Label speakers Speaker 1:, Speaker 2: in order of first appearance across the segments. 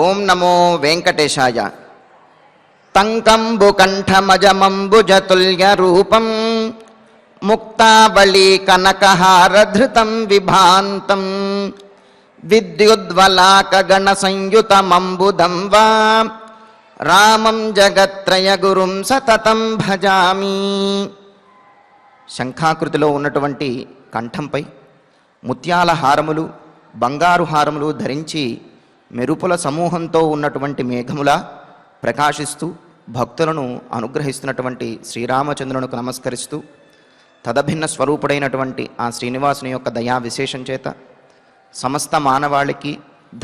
Speaker 1: ఓం నమో వెంకటేశాయ. తంకంబు కంఠమజమంబుజతుల్య రూపం ముక్తావళీ కనకహారధృతం విభాంతం విద్యుద్వలాకగణ సంయుతమంబుదం వా రామం జగత్రయ గురుం సతతం భజామి. శంఖాకృతిలో ఉన్నటువంటి కంఠంపై ముత్యాల హారములు, బంగారు హారములు ధరించి మెరుపుల సమూహంతో ఉన్నటువంటి మేఘములా ప్రకాశిస్తూ భక్తులను అనుగ్రహిస్తున్నటువంటి శ్రీరామచంద్రునికి నమస్కరిస్తూ, తదభిన్న స్వరూపుడైనటువంటి ఆ శ్రీనివాసుని యొక్క దయా విశేషం చేత సమస్త మానవాళికి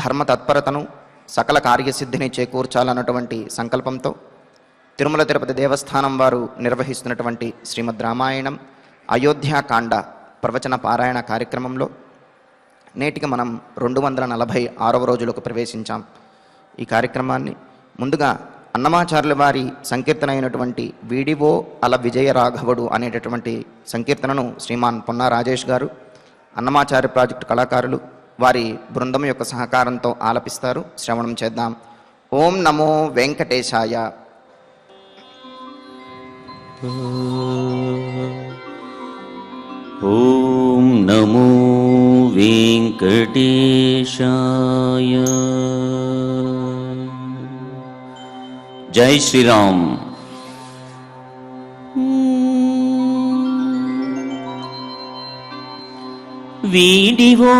Speaker 1: ధర్మ తత్పరతను, సకల కార్యసిద్ధిని చేకూర్చాలన్నటువంటి సంకల్పంతో తిరుమల తిరుపతి దేవస్థానం వారు నిర్వహిస్తున్నటువంటి శ్రీమద్ రామాయణం అయోధ్యాకాండ ప్రవచన పారాయణ కార్యక్రమంలో నేటికి మనం 246వ రోజులకు ప్రవేశించాం. ఈ కార్యక్రమాన్ని ముందుగా అన్నమాచార్యుల వారి సంకీర్తన అయినటువంటి వీడివో అల విజయరాఘవుడు అనేటటువంటి సంకీర్తనను శ్రీమాన్ పొన్నా రాజేష్ గారు, అన్నమాచార్య ప్రాజెక్టు కళాకారులు వారి బృందం యొక్క సహకారంతో ఆలపిస్తారు. శ్రవణం చేద్దాం. ఓం నమో వెంకటేశాయ.
Speaker 2: ఓం నమో వెంకటేశాయ. జై శ్రీరామ్. వీడివో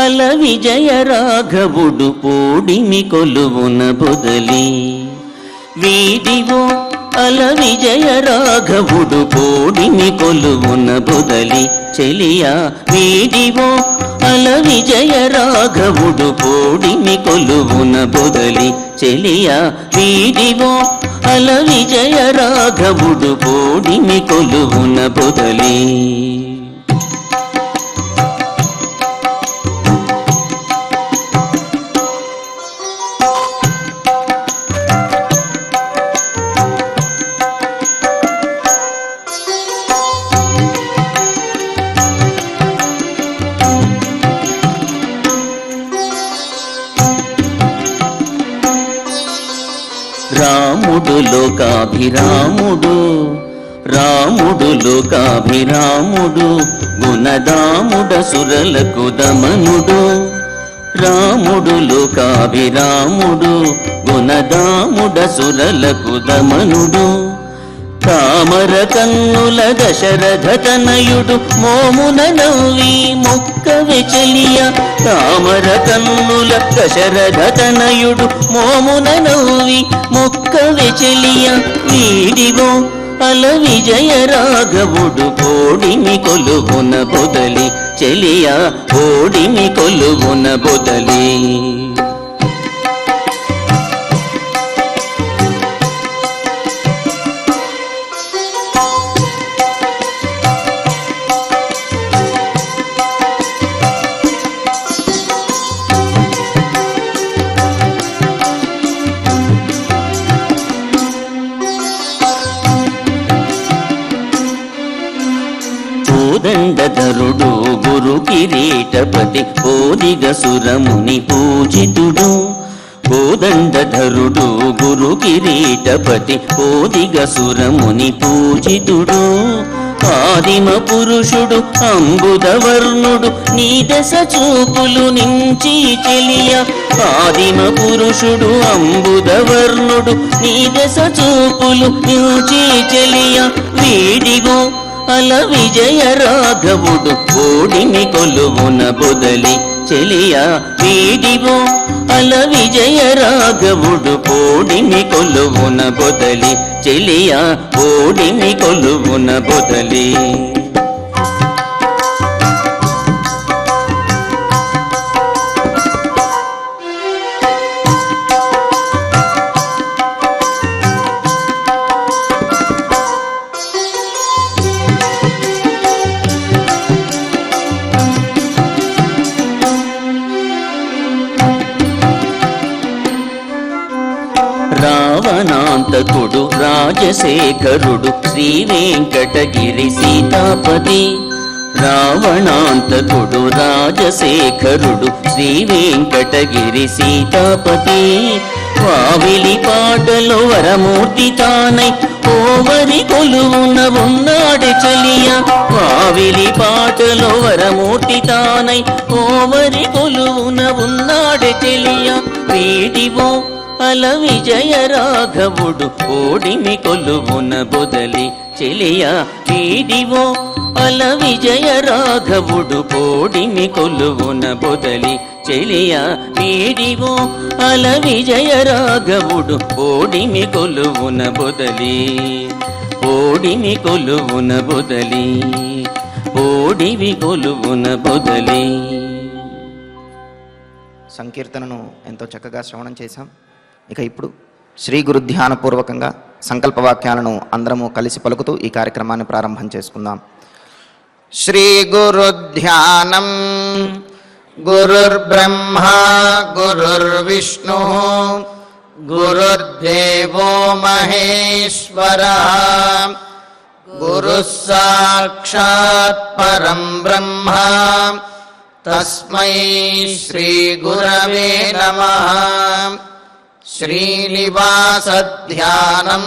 Speaker 2: అల విజయ రాఘవుడు పోడిమి కొలువున బొదలి. వీడివో అల విజయ రాఘవుడు పోడిమి కొలువున బొదలి. చెలియా వీడివో అల విజయ రాఘవుడు పోడిమి కొలువున బొదలి. చెలియా వీడివో అల విజయ రాఘవుడు పోడిమి కొలువున బొదలి. రాముడు లోకాభిరాముడు, రాముడు లోకాభిరాముడు, గుణదాముడ సురలకు దమనుడు. రాముడు లోకాభిరాముడు, గుణదాముడ సురలకు దమనుడు. తామర కన్నుల దశరథ తనయుడు మోమున నవ్వి మొక్క వెచలియ. తామర కన్నుల దశరథ తనయుడు మోమున నవ్వి మొక్క వెచలియ. వీడివో అల విజయ రాఘవుడు పోడిమి కొలువున బొదలి. చెలియా పోడిమి కొలువున బొదలి. కోదండధరుడు గురు కిరీటపతి పోదిగ సురముని పూజితుడు. కోదండధరుడు గురు కిరీటపతి పోదిగ సురముని పూజితుడు. ఆదిమ పురుషుడు అంబుదవర్ణుడు నీ దశ చూపులు నుంచి చెలియ. ఆదిమ పురుషుడు అంబుదవర్ణుడు నీ దశ చూపులు నుంచి చెలియ. వీడిగో అల విజయ రాఘవుడు పోడిమి కొలువున బొదలి. చెలియా వీడివో అల విజయ రాఘవుడు పోడిమి కొలువున బొదలి. చెలియా పోడిమి కొలువున బొదలి. రావణాంతకుడు రాజశేఖరుడు శ్రీ వెంకటగిరి సీతాపతి. రావణాంతకుడు రాజశేఖరుడు శ్రీ వెంకటగిరి సీతాపతి వావిలి పాటలో వరమూర్తి తానై ఓవరి కొలువున ఉన్నాడు చలియ వావిలి పాటలో వరమూర్తి తానై ఓవరి కొలువున ఉన్నాడు చెలియ వీడివో అల విజయ రాఘవుడు ఓడిమి కొలువున బొదలి చెలియ వీడివో అల విజయ రాఘవుడు ఓడిమి కొలువున బొదలి చెలియ వీడివో అల విజయ రాఘవుడు ఓడిమి కొలువున బొదలి ఓడిమి కొలువున బొదలి ఓడివి కొలువున బొదలి.
Speaker 1: సంకీర్తనను ఎంతో చక్కగా శ్రవణం చేశాం. ఇక ఇప్పుడు శ్రీ గురు ధ్యానపూర్వకంగా సంకల్పవాక్యాలను అందరము కలిసి పలుకుతూ ఈ కార్యక్రమాన్ని ప్రారంభం చేసుకుందాం. శ్రీ గురు ధ్యానం గురుర్బ్రహ్మా గురుర్విష్ణు గురుర్దేవో మహేశ్వరః గురుః సాక్షాత్ పరం బ్రహ్మ తస్మై శ్రీ గురవే నమః. శ్రీనివాసధ్యానం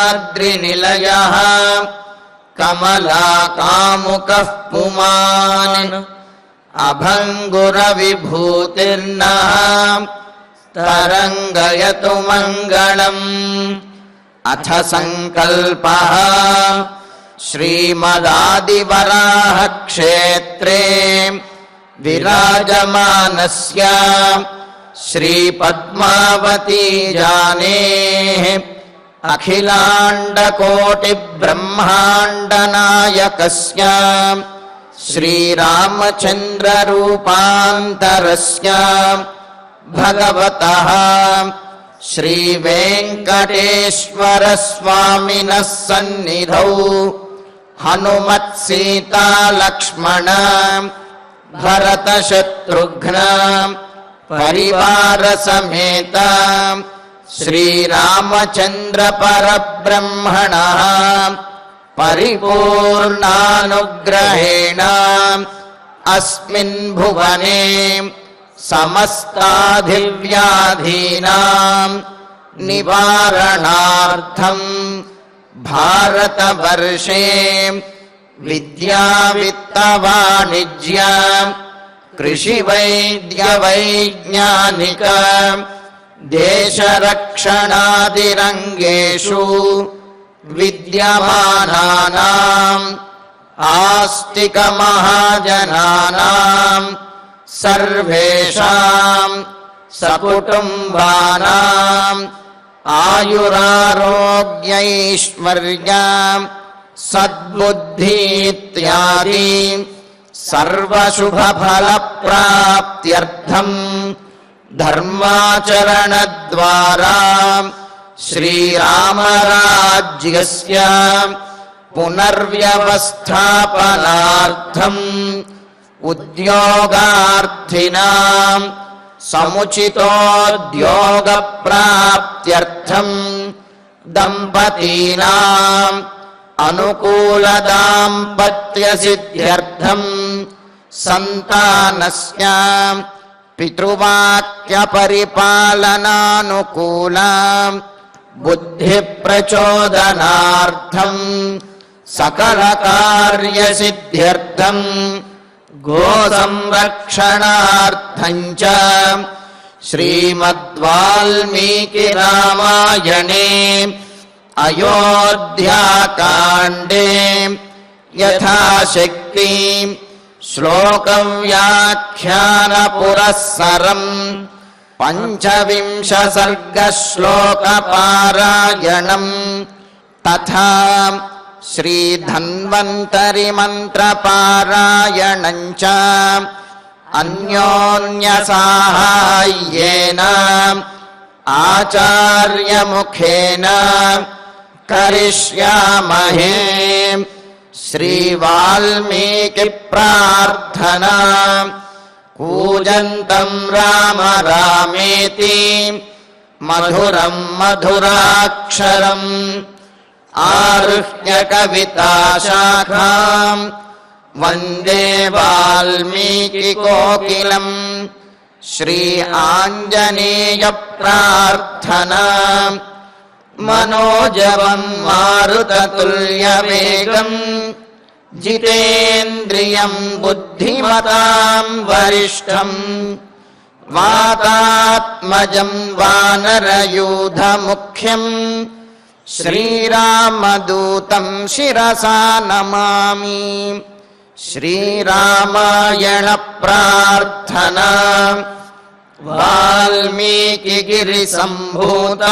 Speaker 1: శ్రీవేంకటాద్రినిలయః కమలాకాముకః పుమాన్ అభంగురవిభూతిర్నః తరంగయతు మంగళం. అథ సంకల్పః శ్రీమదాదివరాహ క్షేత్రే విరాజమానస్య శ్రీపద్మావతీ జానేః అఖిలాండకోటిబ్రహ్మాండనాయకస్య శ్రీరామచంద్రరూపాంతరస్య భగవతః శ్రీవేంకటేశ్వరస్వామినः సన్నిధౌ హనుమత్సీతాలక్ష్మణ భరతశత్రుఘ్న పరివార సమేత శ్రీరామచంద్ర పరబ్రహ్మణః పరిపూర్ణానుగ్రహేణ అస్మిన్ భువనే సమస్తాధివ్యాధీనాం నివారణార్థం భారతవర్షే విద్యా విత్త వాణిజ్య కృషి వైద్య వైజ్ఞానిక దేశరక్షణాదిరంగేషు విద్యమానానాం ఆస్తిక మహాజనానాం సర్వేషాం సకుటుంబానాం ఆయురారోగ్యైశ్వర్య సద్బుద్ధీత్యాది సర్వశుభఫలప్రాప్త్యర్థం ధర్మాచరణద్వారా శ్రీరామరాజ్యస్య పునర్వ్యవస్థాపనార్థం ఉద్యోగార్థినాం సముచితోద్యోగప్రాప్త్యర్థం దంపతీనాం అనుకూలదాంపత్యసిద్ధ్యర్థం సంతానస్య పితృవాక్యపరిపాలనానుకూలా బుద్ధిప్రచోదనార్థం సకలకార్యసిద్ధ్యర్థం గోసంరక్షణార్థం చ శ్రీమద్వాల్మీకి రామాయణే అయోధ్యాకాండే యథాశక్తి శ్లోకవ్యాఖ్యాన పురస్సరం పంచవింశ సర్గ శ్లోక పారాయణం తథా శ్రీ ధన్వంతరి మంత్ర పారాయణం చ అన్యోన్య సాహాయ్యేన ఆచార్య ముఖేన కరిష్యామహే. శ్రీ వాల్మీకి ప్రార్థనా కూజంతం రామ రామేతి మధురం మధురాక్షరం ఆరుహ్య కవితా శాఖాం వందే వాల్మీకికోకిలం శ్రీ ఆంజనేయ ప్రార్థనా మనోజవం మారుతతుల్యవేగం జితేంద్రియం బుద్ధిమతాం వరిష్టం వాతాత్మజం వానరయూధముఖ్యం శ్రీరామదూతం శిరసా నమామి. శ్రీరామాయణ ప్రార్థనా వాల్మీకిగిరి సంభూత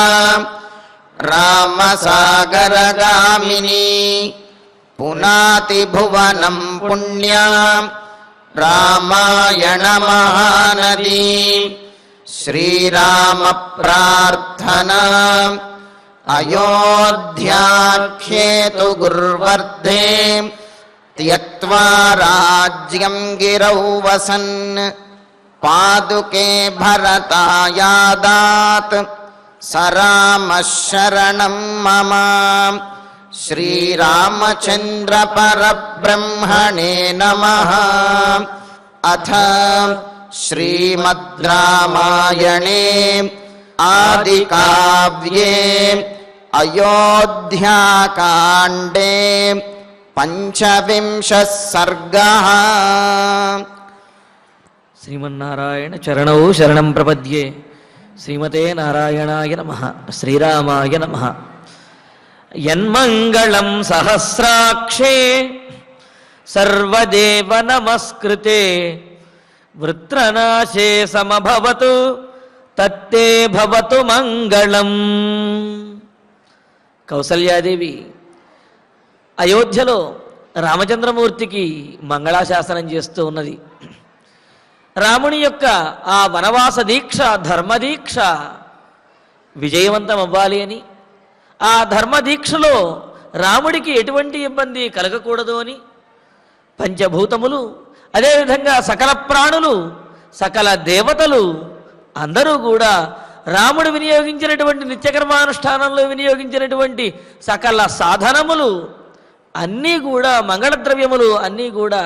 Speaker 1: రామసాగరగామిని పునాతి భువనం పుణ్యా రామాయణ మహానదీ. శ్రీరామ ప్రార్థనా అయోధ్యాఖ్యేతు గుర్వర్ధే త్యక్త్వా రాజ్యం గిరౌ వసన్ పాదుకే భరతాయాదాత్ సరామః శరణం మమ. శ్రీరామచంద్ర పరబ్రహ్మణే నమః. అథ శ్రీమద్ రామాయణే ఆదికావ్యే అయోధ్యాకాండే పంచవింశః సర్గః.
Speaker 3: శ్రీమన్నారాయణ చరణౌ శరణం ప్రపద్యే. శ్రీమతే నారాయణాయ నమః. శ్రీరామాయ నమః. యన్మంగళం సహస్రాక్షే సర్వదేవ నమస్కృతే వృత్రనాశే సమభవతు తత్తే భవతు మంగళం. కౌసల్యాదేవి అయోధ్యలో రామచంద్రమూర్తికి మంగళాశాసనం చేస్తూ ఉన్నది. రాముని యొక్క ఆ వనవాస దీక్ష, ధర్మదీక్ష విజయవంతం అవ్వాలి అని, ఆ ధర్మదీక్షలో రాముడికి ఎటువంటి ఇబ్బంది కలగకూడదు అని పంచభూతములు, అదేవిధంగా సకల ప్రాణులు, సకల దేవతలు అందరూ కూడా రాముడు వినియోగించినటువంటి నిత్యకర్మానుష్ఠానంలో వినియోగించినటువంటి సకల సాధనములు అన్నీ కూడా, మంగళద్రవ్యములు అన్నీ కూడా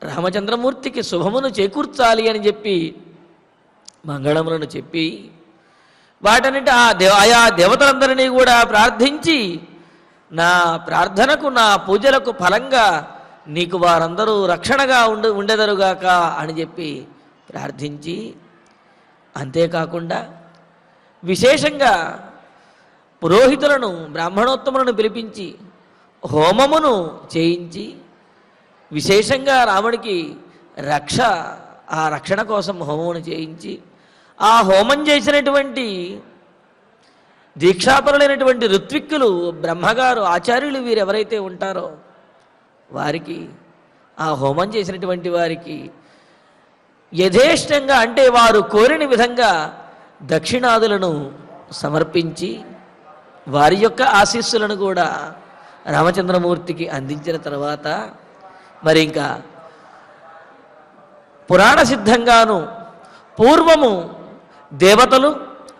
Speaker 3: రామచంద్రమూర్తికి శుభమును చేకూర్చాలి అని చెప్పి మంగళములను చెప్పి వాటన్నిటి ఆయా దేవతలందరినీ కూడా ప్రార్థించి, నా ప్రార్థనకు, నా పూజలకు ఫలంగా నీకు వారందరూ రక్షణగా ఉండెదరుగాక అని చెప్పి ప్రార్థించి, అంతేకాకుండా విశేషంగా పురోహితులను, బ్రాహ్మణోత్తములను పిలిపించి హోమమును చేయించి, విశేషంగా రాముడికి ఆ రక్షణ కోసం హోమమును చేయించి, ఆ హోమం చేసినటువంటి దీక్షాపరులైనటువంటి ఋత్విక్కులు, బ్రహ్మగారు, ఆచార్యులు వీరు ఎవరైతే ఉంటారో వారికి, ఆ హోమం చేసినటువంటి వారికి యథేష్టంగా, అంటే వారు కోరిన విధంగా దక్షిణాదులను సమర్పించి వారి యొక్క ఆశీస్సులను కూడా రామచంద్రమూర్తికి అందించిన తర్వాత, మరి ఇంకా పురాణ సిద్ధంగాను పూర్వము దేవతలు,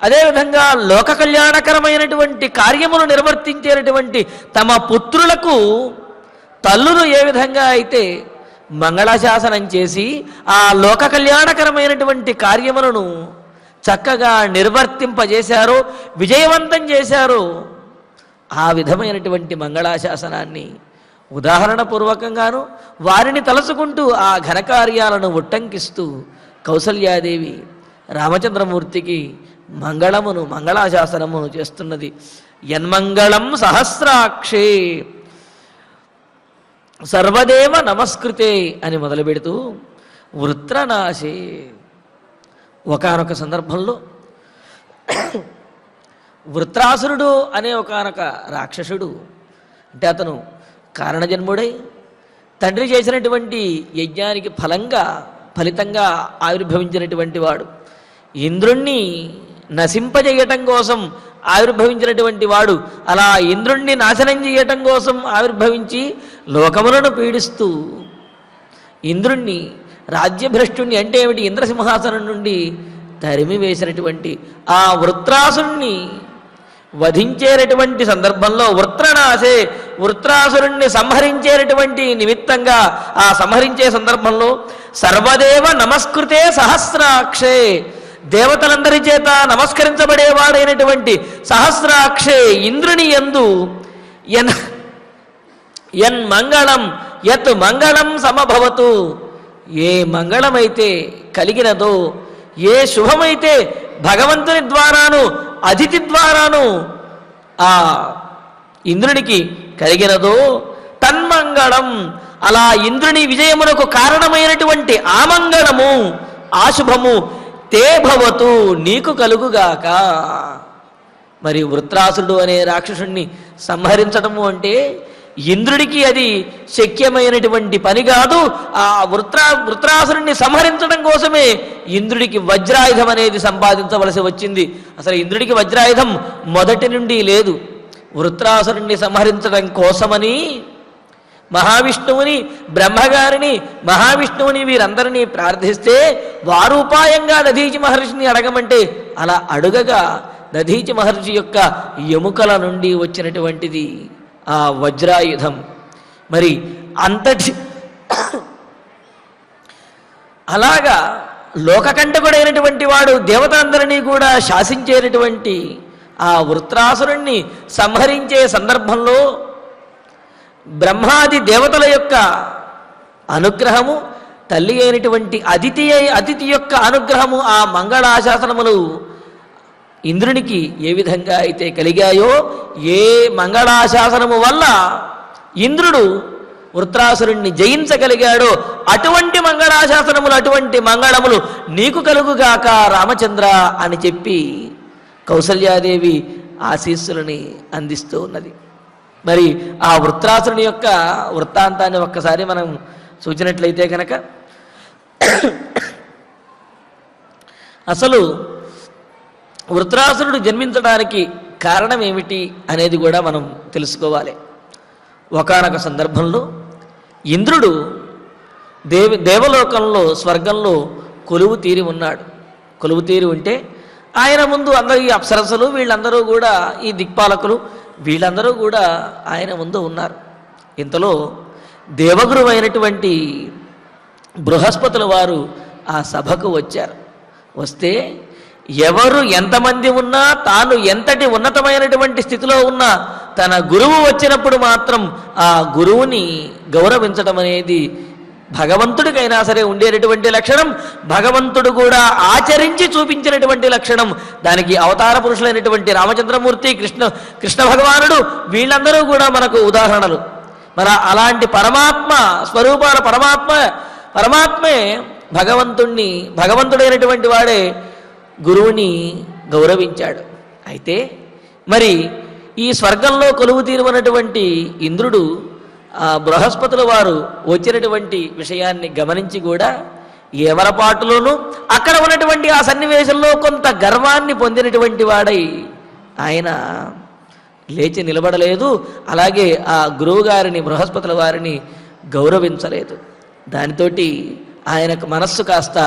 Speaker 3: అదేవిధంగా లోక కళ్యాణకరమైనటువంటి కార్యములు నిర్వర్తించేటటువంటి తమ పుత్రులకు తల్లులు ఏ విధంగా అయితే మంగళాశాసనం చేసి ఆ లోక కళ్యాణకరమైనటువంటి కార్యములను చక్కగా నిర్వర్తింపజేశారో, విజయవంతం చేశారో, ఆ విధమైనటువంటి మంగళాశాసనాన్ని ఉదాహరణపూర్వకంగాను వారిని తలుచుకుంటూ ఆ ఘనకార్యాలను ఉట్టంకిస్తూ కౌసల్యాదేవి రామచంద్రమూర్తికి మంగళాశాసనమును చేస్తున్నది. యన్మంగళం సహస్రాక్షే సర్వదేవ నమస్కృతే అని మొదలుపెడుతూ వృత్రనాశే, ఒకానొక సందర్భంలో వృత్రాసురుడు అనే ఒకానొక రాక్షసుడు, అంటే అతను కారణజన్ముడై తండ్రి చేసినటువంటి యజ్ఞానికి ఫలితంగా ఆవిర్భవించినటువంటి వాడు, ఇంద్రుణ్ణి నశింపజేయటం కోసం ఆవిర్భవించినటువంటి వాడు, అలా ఇంద్రుణ్ణి నాశనం చేయటం కోసం ఆవిర్భవించి లోకములను పీడిస్తూ ఇంద్రుణ్ణి, రాజ్యభ్రష్టుణ్ణి, అంటే ఏమిటి, ఇంద్రసింహాసనం నుండి తరిమి వేసినటువంటి ఆ వృత్రాసుని వధించేటటువంటి సందర్భంలో వృత్రనాశే వృత్రాసురుణ్ణి సంహరించేటటువంటి నిమిత్తంగా ఆ సంహరించే సందర్భంలో సర్వదేవ నమస్కృతే సహస్రాక్షే, దేవతలందరి చేత నమస్కరించబడేవాడైనటువంటి సహస్రాక్షే ఇంద్రుని యందు యన్ మంగళం యత్ మంగళం సమభవతు, ఏ మంగళమైతే కలిగినదో, ఏ శుభమైతే భగవంతుని ద్వారాను అతిథి ద్వారాను ఆ ఇంద్రునికి కలిగినదో తన్మంగళం, అలా ఇంద్రుని విజయమునకు కారణమైనటువంటి ఆ మంగళము ఆ శుభము తే భవతు నీకు కలుగుగాక. మరి వృత్రాసురుడు అనే రాక్షసుణ్ణి సంహరించడము అంటే ఇంద్రుడికి అది శక్యమైనటువంటి పని కాదు. ఆ వృత్రాసురుణ్ణి సంహరించడం కోసమే ఇంద్రుడికి వజ్రాయుధం అనేది సంపాదించవలసి వచ్చింది. అసలు ఇంద్రుడికి వజ్రాయుధం మొదటి నుండి లేదు. వృత్రాసురుణ్ణి సంహరించడం కోసమని మహావిష్ణువుని, బ్రహ్మగారిని, మహావిష్ణువుని వీరందరినీ ప్రార్థిస్తే వారు ఉపాయంగా దధీచి మహర్షిని అడగమంటే అలా అడుగగా దధీచి మహర్షి యొక్క ఎముకల నుండి వచ్చినటువంటిది ఆ వజ్రాయుధం. మరి అంతటి అలాగా లోకకంటకుడైనటువంటి వాడు దేవతలందరినీ కూడా శాసించేటటువంటి ఆ వృత్రాసురుణ్ణి సంహరించే సందర్భంలో బ్రహ్మాది దేవతల యొక్క అనుగ్రహము, తల్లి అయినటువంటి అతిథి యొక్క అనుగ్రహము, ఆ మంగళాశాసనములు ఇంద్రునికి ఏ విధంగా అయితే కలిగాయో, ఏ మంగళాశాసనము వల్ల ఇంద్రుడు వృత్రాసురుణ్ణి జయించగలిగాడో అటువంటి మంగళాశాసనములు, అటువంటి మంగళములు నీకు కలుగుగాక రామచంద్ర అని చెప్పి కౌసల్యాదేవి ఆశీస్సులని అందిస్తూ ఉన్నది. మరి ఆ వృత్రాసురుని యొక్క వృత్తాంతాన్ని ఒక్కసారి మనం చూచినట్లయితే కనుక అసలు వృత్రాసురుడు జన్మించడానికి కారణం ఏమిటి అనేది కూడా మనం తెలుసుకోవాలి. ఒకానొక సందర్భంలో ఇంద్రుడు దేవలోకంలో స్వర్గంలో కొలువు తీరి ఉన్నాడు. కొలువు తీరి ఉంటే ఆయన ముందు అందరూ ఈ అప్సరసలు వీళ్ళందరూ కూడా, ఈ దిక్పాలకులు వీళ్ళందరూ కూడా ఆయన ముందు ఉన్నారు. ఇంతలో దేవగురు అయినటువంటి బృహస్పతుల వారు ఆ సభకు వచ్చారు. వస్తే ఎవరు ఎంతమంది ఉన్నా, తాను ఎంతటి ఉన్నతమైనటువంటి స్థితిలో ఉన్నా తన గురువు వచ్చినప్పుడు మాత్రం ఆ గురువుని గౌరవించడం అనేది భగవంతుడికైనా సరే ఉండేటటువంటి లక్షణం, భగవంతుడు కూడా ఆచరించి చూపించినటువంటి లక్షణం. దానికి అవతార పురుషులైనటువంటి రామచంద్రమూర్తి, కృష్ణ భగవానుడు వీళ్ళందరూ కూడా మనకు ఉదాహరణలు. మన అలాంటి పరమాత్మ స్వరూపాల పరమాత్మే భగవంతుడైనటువంటి వాడే గురువుని గౌరవించాడు. అయితే మరి ఈ స్వర్గంలో కొలువు తీరువనటువంటి ఇంద్రుడు ఆ బృహస్పతుల వారు వచ్చినటువంటి విషయాన్ని గమనించి కూడా ఏమరపాటులోనూ అక్కడ ఉన్నటువంటి ఆ సన్నివేశంలో కొంత గర్వాన్ని పొందినటువంటి వాడై ఆయన లేచి నిలబడలేదు. అలాగే ఆ గురువుగారిని, బృహస్పతుల వారిని గౌరవించలేదు. దానితోటి ఆయనకు మనస్సు కాస్త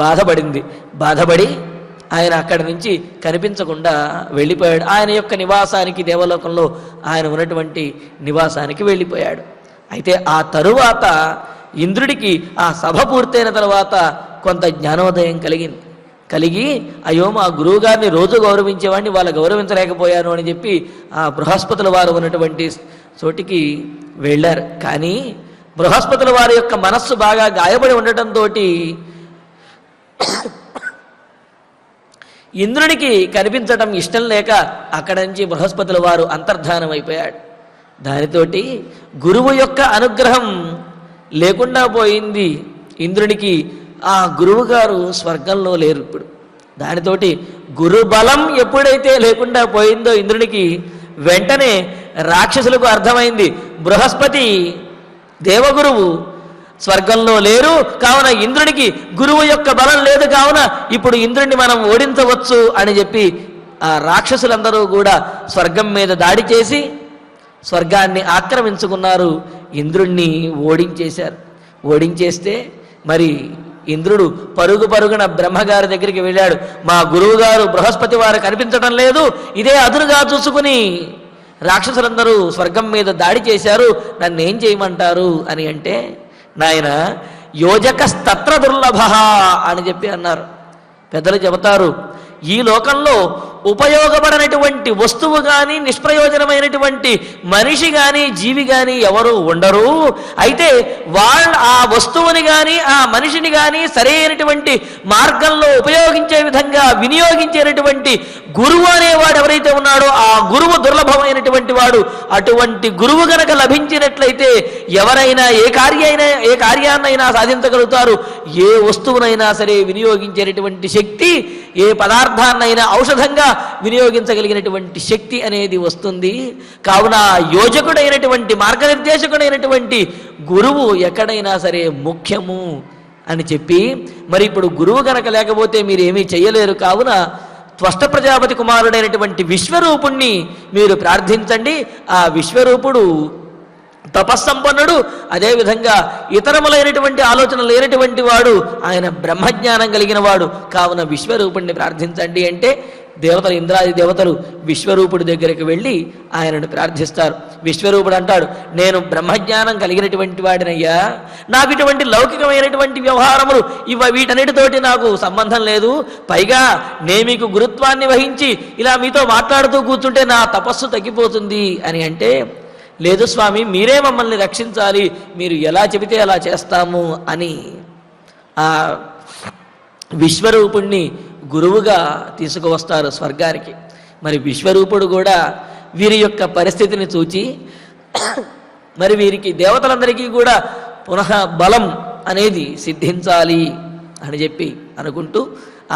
Speaker 3: బాధపడి ఆయన అక్కడి నుంచి కనిపించకుండా వెళ్ళిపోయాడు. ఆయన యొక్క నివాసానికి, దేవలోకంలో ఆయన ఉన్నటువంటి నివాసానికి వెళ్ళిపోయాడు. అయితే ఆ తరువాత ఇంద్రుడికి ఆ సభ పూర్తయిన తర్వాత కొంత జ్ఞానోదయం కలిగి అయ్యో మా గురువుగారిని రోజు గౌరవించేవాడిని వాళ్ళు గౌరవించలేకపోయాను అని చెప్పి ఆ బృహస్పతుల వారు ఉన్నటువంటి చోటికి వెళ్ళారు. కానీ బృహస్పతుల వారి యొక్క మనస్సు బాగా గాయపడి ఉండటంతో ఇంద్రునికి కనిపించడం ఇష్టం లేక అక్కడి నుంచి బృహస్పతుల వారు అంతర్ధానం అయిపోయాడు. దానితోటి గురువు యొక్క అనుగ్రహం లేకుండా పోయింది ఇంద్రునికి. ఆ గురువు గారు స్వర్గంలో లేరు ఇప్పుడు. దానితోటి గురుబలం ఎప్పుడైతే లేకుండా పోయిందో ఇంద్రునికి, వెంటనే రాక్షసులకు అర్థమైంది బృహస్పతి దేవగురువు స్వర్గంలో లేరు, కావున ఇంద్రునికి గురువు యొక్క బలం లేదు, కావున ఇప్పుడు ఇంద్రుడిని మనం ఓడించవచ్చు అని చెప్పి ఆ రాక్షసులందరూ కూడా స్వర్గం మీద దాడి చేసి స్వర్గాన్ని ఆక్రమించుకున్నారు. ఇంద్రుణ్ణి ఓడించేశారు. ఓడించేస్తే మరి ఇంద్రుడు పరుగున బ్రహ్మగారి దగ్గరికి వెళ్ళాడు. మా గురువు గారు బృహస్పతి వారు కనిపించడం లేదు, ఇదే అదునుగా చూసుకుని రాక్షసులందరూ స్వర్గం మీద దాడి చేశారు, నన్ను ఏం చేయమంటారు అని అంటే, నాయన యోజకస్తత్ర దుర్లభ అని చెప్పి అన్నారు. పెద్దలు చెబుతారు, ఈ లోకంలో ఉపయోగపడనటువంటి వస్తువు కానీ నిష్ప్రయోజనమైనటువంటి మనిషి కానీ జీవి కానీ ఎవరు ఉండరు. అయితే ఆ వస్తువుని కానీ ఆ మనిషిని కానీ సరైనటువంటి మార్గంలో ఉపయోగించే విధంగా వినియోగించేటటువంటి గురువు అనేవాడు ఎవరైతే ఉన్నాడో ఆ గురువు దుర్లభమైనటువంటి వాడు. అటువంటి గురువు గనక లభించినట్లయితే ఎవరైనా ఏ కార్యాన్నైనా సాధించగలుగుతారు. ఏ వస్తువునైనా సరే వినియోగించేటటువంటి శక్తి, ఏ పదార్థాన్నైనా ఔషధంగా వినియోగించగలిగినటువంటి శక్తి అనేది వస్తుంది. కావున యోజకుడైనటువంటి మార్గనిర్దేశకుడైనటువంటి గురువు ఎక్కడైనా సరే ముఖ్యము అని చెప్పి, మరి ఇప్పుడు గురువు గనక లేకపోతే మీరు ఏమీ చేయలేరు. కావున త్వష్ట ప్రజాపతి కుమారుడైనటువంటి విశ్వరూపుణ్ణి మీరు ప్రార్థించండి. ఆ విశ్వరూపుడు తపస్సంపన్నుడు, అదేవిధంగా ఇతరములైనటువంటి ఆలోచన లేనటువంటి వాడు, ఆయన బ్రహ్మజ్ఞానం కలిగిన వాడు. కావున విశ్వరూపుణ్ణి ప్రార్థించండి అంటే దేవతలు, ఇంద్రాది దేవతలు విశ్వరూపుడి దగ్గరికి వెళ్ళి ఆయనను ప్రార్థిస్తారు. విశ్వరూపుడు అంటాడు, నేను బ్రహ్మజ్ఞానం కలిగినటువంటి వాడినయ్యా, నాకు ఇటువంటి లౌకికమైనటువంటి వ్యవహారములు వీటన్నిటితోటి నాకు సంబంధం లేదు. పైగా నేను మీకు గురుత్వాన్ని వహించి ఇలా మీతో మాట్లాడుతూ కూర్చుంటే నా తపస్సు తగ్గిపోతుంది అని అంటే, లేదు స్వామి, మీరే మమ్మల్ని రక్షించాలి, మీరు ఎలా చెబితే అలా చేస్తాము అని ఆ విశ్వరూపుణ్ణి గురువుగా తీసుకువస్తారు స్వర్గానికి. మరి విశ్వరూపుడు కూడా వీరి యొక్క పరిస్థితిని చూచి, మరి వీరికి దేవతలందరికీ కూడా పునః బలం అనేది సిద్ధించాలి అని చెప్పి అనుకుంటూ,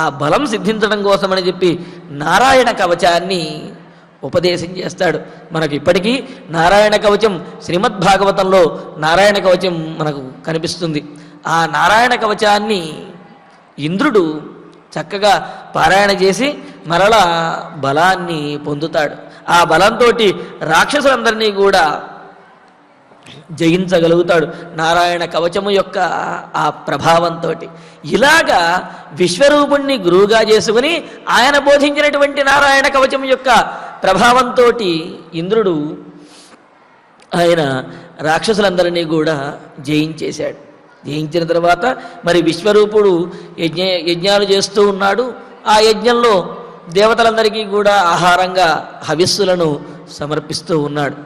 Speaker 3: ఆ బలం సిద్ధించడం కోసమని చెప్పి నారాయణ కవచాన్ని ఉపదేశం చేస్తాడు. మనకు ఇప్పటికీ నారాయణ కవచం శ్రీమద్భాగవతంలో నారాయణ కవచం మనకు కనిపిస్తుంది. ఆ నారాయణ కవచాన్ని ఇంద్రుడు చక్కగా పారాయణ చేసి మరలా బలాన్ని పొందుతాడు. ఆ బలంతో రాక్షసులందరినీ కూడా జయించగలుగుతాడు నారాయణ కవచము యొక్క ఆ ప్రభావంతో. ఇలాగా విశ్వరూపుణ్ణి గురువుగా చేసుకుని ఆయన బోధించినటువంటి నారాయణ కవచం యొక్క ప్రభావంతో ఇంద్రుడు ఆయన రాక్షసులందరినీ కూడా జయించేశాడు. జయించిన తర్వాత మరి విశ్వరూపుడు యజ్ఞాలు చేస్తూ ఉన్నాడు. ఆ యజ్ఞంలో దేవతలందరికీ కూడా ఆహారంగా హవిస్సులను సమర్పిస్తూ ఉన్నాడు.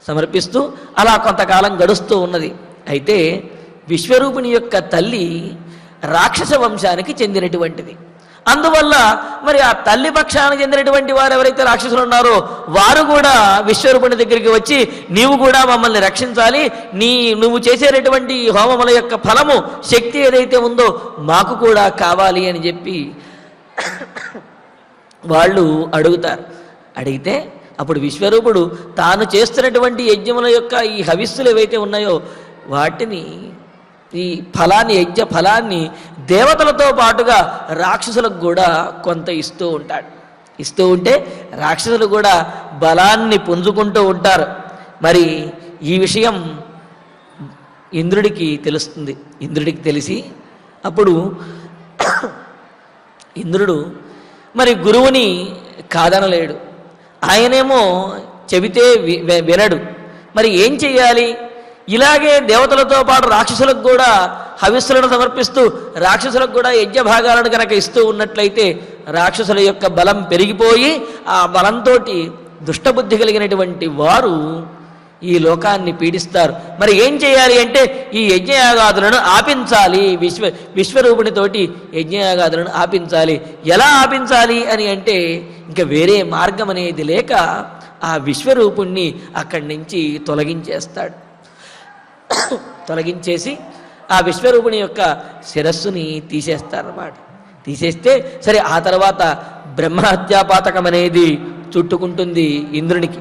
Speaker 3: సమర్పిస్తూ అలా కొంతకాలం గడుస్తూ ఉన్నది. అయితే విశ్వరూపుని యొక్క తల్లి రాక్షస వంశానికి చెందినటువంటిది. అందువల్ల మరి ఆ తల్లి పక్షానికి చెందినటువంటి వారు ఎవరైతే రాక్షసులు ఉన్నారో వారు కూడా విశ్వరూపుని దగ్గరికి వచ్చి, నీవు కూడా మమ్మల్ని రక్షించాలి, నువ్వు చేసేటటువంటి హోమముల యొక్క ఫలము, శక్తి ఏదైతే ఉందో మాకు కూడా కావాలి అని చెప్పి వాళ్ళు అడుగుతారు. అడిగితే అప్పుడు విశ్వరూపుడు తాను చేస్తున్నటువంటి యజ్ఞముల యొక్క ఈ హవిస్సులు ఏవైతే ఉన్నాయో వాటిని, ఈ ఫలాన్ని, యజ్ఞ ఫలాన్ని దేవతలతో పాటుగా రాక్షసులకు కూడా కొంత ఇస్తూ ఉంటాడు. ఇస్తూ ఉంటే రాక్షసులు కూడా బలాన్ని పుంజుకుంటూ ఉంటారు. మరి ఈ విషయం ఇంద్రుడికి తెలుస్తుంది. ఇంద్రుడికి తెలిసి అప్పుడు ఇంద్రుడు మరి గురువుని కాదనలేడు. ఆయనేమో చెబితే వినడు. మరి ఏం చెయ్యాలి? ఇలాగే దేవతలతో పాటు రాక్షసులకు కూడా హవిస్సులను సమర్పిస్తూ రాక్షసులకు కూడా యజ్ఞ భాగాలను కనుక ఇస్తూ ఉన్నట్లయితే రాక్షసుల యొక్క బలం పెరిగిపోయి ఆ బలంతో దుష్టబుద్ధి కలిగినటువంటి వారు ఈ లోకాన్ని పీడిస్తారు. మరి ఏం చేయాలి అంటే ఈ యజ్ఞయాగాదులను ఆపించాలి. విశ్వరూపునితోటి యజ్ఞయాగాదులను ఆపించాలి. ఎలా ఆపించాలి అని అంటే ఇంకా వేరే మార్గం అనేది లేక ఆ విశ్వరూపుణ్ణి అక్కడి నుంచి తొలగించేస్తాడు. తొలగించేసి ఆ విశ్వరూపుని యొక్క శిరస్సుని తీసేస్తారన్నమాట. తీసేస్తే సరే, ఆ తర్వాత బ్రహ్మహత్యాపాతకం అనేది చుట్టుకుంటుంది ఇంద్రునికి.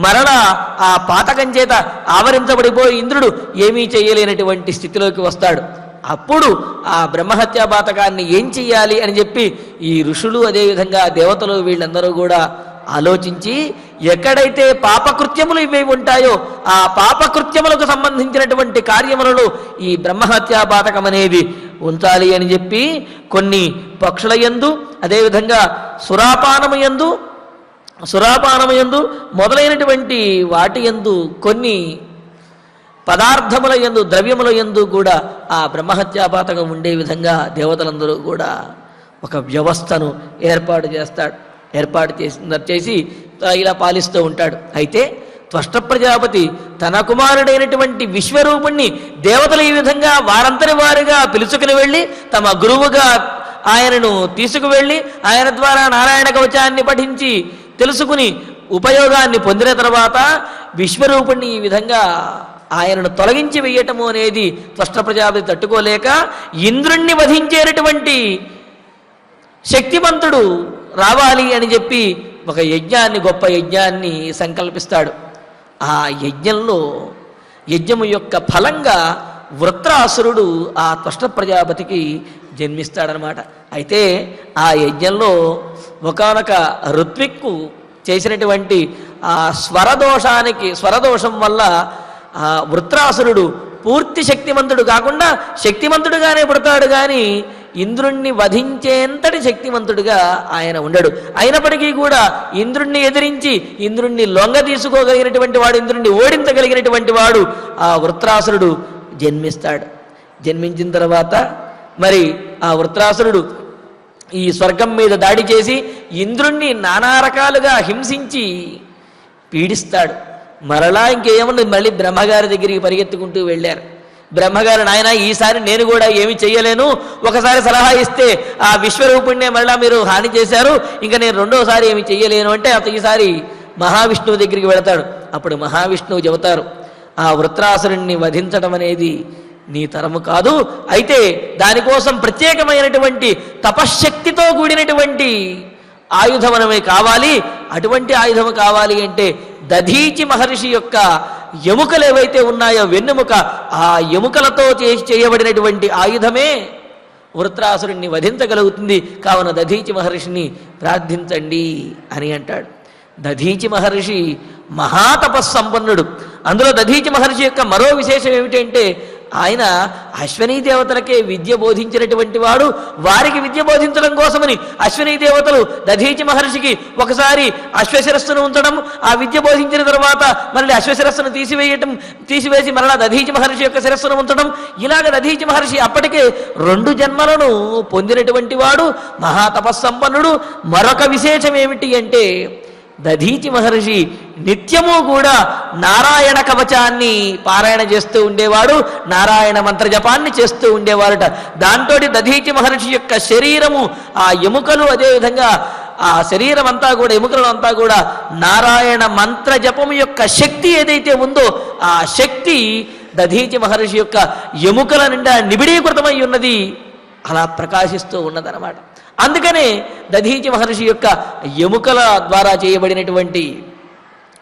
Speaker 3: మరలా ఆ పాతకం చేత ఆవరించబడిపోయి ఇంద్రుడు ఏమీ చేయలేనటువంటి స్థితిలోకి వస్తాడు. అప్పుడు ఆ బ్రహ్మహత్యాపాతకాన్ని ఏం చెయ్యాలి అని చెప్పి ఈ ఋషులు, అదేవిధంగా దేవతలు వీళ్ళందరూ కూడా ఆలోచించి ఎక్కడైతే పాపకృత్యములు ఇవి ఉంటాయో ఆ పాపకృత్యములకు సంబంధించినటువంటి కార్యములలో ఈ బ్రహ్మహత్యాపాతకం అనేది ఉంచాలి అని చెప్పి కొన్ని పక్షుల యందు, అదేవిధంగా సురాపానము యందు, సురాపానమయందు మొదలైనటువంటి వాటి యందు కొన్ని పదార్థముల యందు ద్రవ్యముల యందు కూడా ఆ బ్రహ్మహత్యాపాతకం ఉండే విధంగా దేవతలందరూ కూడా ఒక వ్యవస్థను ఏర్పాటు చేసి ఇలా పాలిస్తూ ఉంటాడు. అయితే త్వష్ట ప్రజాపతి తన కుమారుడైనటువంటి విశ్వరూపుణ్ణి దేవతలు ఈ విధంగా వారంతరి వారిగా పిలుచుకుని వెళ్ళి తమ గురువుగా ఆయనను తీసుకువెళ్ళి ఆయన ద్వారా నారాయణ కవచాన్ని పఠించి తెలుసుకుని ఉపయోగాన్ని పొందిన తర్వాత విశ్వరూపుణ్ణి ఈ విధంగా ఆయనను తొలగించి వేయటము అనేది త్వష్ట ప్రజాపతి తట్టుకోలేక ఇంద్రుణ్ణి వధించేటటువంటి శక్తిమంతుడు రావాలి అని చెప్పి ఒక గొప్ప యజ్ఞాన్ని సంకల్పిస్తాడు. ఆ యజ్ఞము యొక్క ఫలంగా వృత్రాసురుడు ఆ త్వష్ట ప్రజాపతికి జన్మిస్తాడనమాట. అయితే ఆ యజ్ఞంలో ఒకానొక ఋత్విక్కు చేసినటువంటి ఆ స్వరదోషం వల్ల ఆ వృత్రాసురుడు పూర్తి శక్తిమంతుడు కాకుండా శక్తిమంతుడుగానే పుడతాడు కానీ ఇంద్రుణ్ణి వధించేంతటి శక్తిమంతుడిగా ఆయన ఉండడు. అయినప్పటికీ కూడా ఇంద్రుణ్ణి ఎదిరించి ఇంద్రుణ్ణి లొంగ తీసుకోగలిగినటువంటి వాడు, ఇంద్రుణ్ణి ఓడించగలిగినటువంటి వాడు ఆ వృత్రాసురుడు జన్మిస్తాడు. జన్మించిన తర్వాత మరి ఆ వృత్రాసురుడు ఈ స్వర్గం మీద దాడి చేసి ఇంద్రుణ్ణి నానా రకాలుగా హింసించి పీడిస్తాడు. మరలా ఇంకేముంది, మళ్ళీ బ్రహ్మగారి దగ్గరికి పరిగెత్తుకుంటూ వెళ్ళారు. బ్రహ్మగారు, నాయన ఈసారి నేను కూడా ఏమి చెయ్యలేను, ఒకసారి సలహా ఇస్తే ఆ విశ్వరూపుణ్ణే మళ్ళా మీరు హాని చేశారు, ఇంకా నేను రెండోసారి ఏమి చెయ్యలేను అంటే అతను ఈసారి మహావిష్ణువు దగ్గరికి వెళతాడు. అప్పుడు మహావిష్ణువు చెబుతారు, ఆ వృత్రాసురుణ్ణి వధించడం అనేది నీ తరము కాదు, అయితే దానికోసం ప్రత్యేకమైనటువంటి తపశ్శక్తితో కూడినటువంటి ఆయుధమనమే కావాలి. అటువంటి ఆయుధము కావాలి అంటే దధీచి మహర్షి యొక్క ఎముకలు ఏవైతే ఉన్నాయో వెన్నెముక, ఆ ఎముకలతో చేయబడినటువంటి ఆయుధమే వృత్రాసురుణ్ణి వధించగలుగుతుంది. కావున దధీచి మహర్షిని ప్రార్థించండి అని అంటాడు. దధీచి మహర్షి మహాతపస్సంపన్నుడు. అందులో దధీచి మహర్షి యొక్క మరో విశేషం ఏమిటంటే ఆయన అశ్వనీ దేవతలకే విద్య బోధించినటువంటి వాడు. వారికి విద్య బోధించడం కోసమని అశ్వనీ దేవతలు దధీచి మహర్షికి ఒకసారి అశ్వశిరస్సును ఉంచడం, ఆ విద్య బోధించిన తర్వాత మళ్ళీ అశ్వశిరస్సును తీసివేసి మరలా దధీచి మహర్షి యొక్క శిరస్సును ఉంచడం, ఇలాగ దధీచి మహర్షి అప్పటికే 2 జన్మలను పొందినటువంటి వాడు, మహాతపస్సంపన్నుడు. మరొక విశేషం ఏమిటి అంటే దధీచి మహర్షి నిత్యము కూడా నారాయణ కవచాన్ని పారాయణ చేస్తూ ఉండేవాడు, నారాయణ మంత్ర జపాన్ని చేస్తూ ఉండేవాడట. దాంతో దధీచి మహర్షి యొక్క శరీరము, ఆ ఎముకలు, అదేవిధంగా ఆ శరీరం అంతా కూడా, ఎముకలు అంతా కూడా నారాయణ మంత్ర జపము యొక్క శక్తి ఏదైతే ఉందో ఆ శక్తి దధీచి మహర్షి యొక్క ఎముకల నిండా నిబిడీకృతమై ఉన్నది, అలా ప్రకాశిస్తూ ఉన్నదన్నమాట. అందుకనే దధీచి మహర్షి యొక్క ఎముకల ద్వారా చేయబడినటువంటి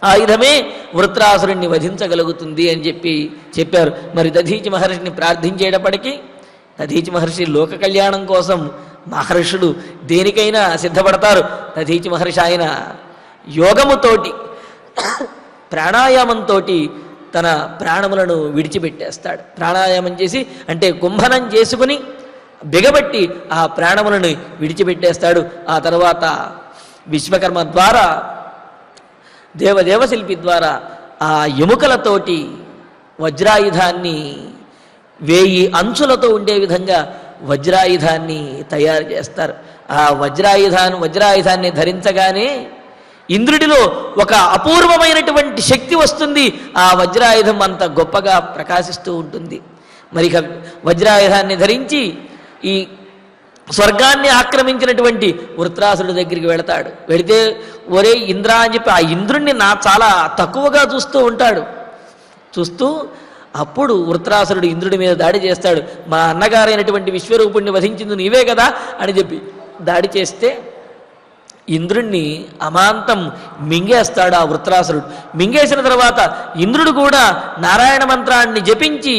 Speaker 3: ఆయుధమే వృత్రాసురుణ్ణి వధించగలుగుతుంది అని చెప్పారు. మరి దధీచి మహర్షిని ప్రార్థించేటప్పటికీ దధీచి మహర్షి లోక కళ్యాణం కోసం మహర్షులు దేనికైనా సిద్ధపడతారు. దధీచి మహర్షి ఆయన యోగముతోటి ప్రాణాయామంతో తన ప్రాణములను విడిచిపెట్టేస్తాడు. ప్రాణాయామం చేసి అంటే కుంభనం చేసుకుని బిగబట్టి ఆ ప్రాణములను విడిచిపెట్టేస్తాడు. ఆ తర్వాత విశ్వకర్మ ద్వారా, దేవశిల్పి ద్వారా ఆ ఎముకలతోటి వజ్రాయుధాన్ని 1000 అంచులతో ఉండే విధంగా వజ్రాయుధాన్ని తయారు చేస్తారు. ఆ వజ్రాయుధాన్ని ధరించగానే ఇంద్రుడిలో ఒక అపూర్వమైనటువంటి శక్తి వస్తుంది. ఆ వజ్రాయుధం అంత గొప్పగా ప్రకాశిస్తూ ఉంటుంది. మరి వజ్రాయుధాన్ని ధరించి ఈ స్వర్గాన్ని ఆక్రమించినటువంటి వృత్రాసురుడి దగ్గరికి వెళతాడు. వెళితే ఒరే ఇంద్ర అని చెప్పి ఆ ఇంద్రుణ్ణి చాలా తక్కువగా చూస్తూ ఉంటాడు. చూస్తూ అప్పుడు వృత్రాసురుడు ఇంద్రుడి మీద దాడి చేస్తాడు. మా అన్నగారైనటువంటి విశ్వరూపుణ్ణి వధించింది నీవే కదా అని చెప్పి దాడి చేస్తే ఇంద్రుణ్ణి అమాంతం మింగేస్తాడు ఆ వృత్రాసురుడు. మింగేసిన తర్వాత ఇంద్రుడు కూడా నారాయణ మంత్రాన్ని జపించి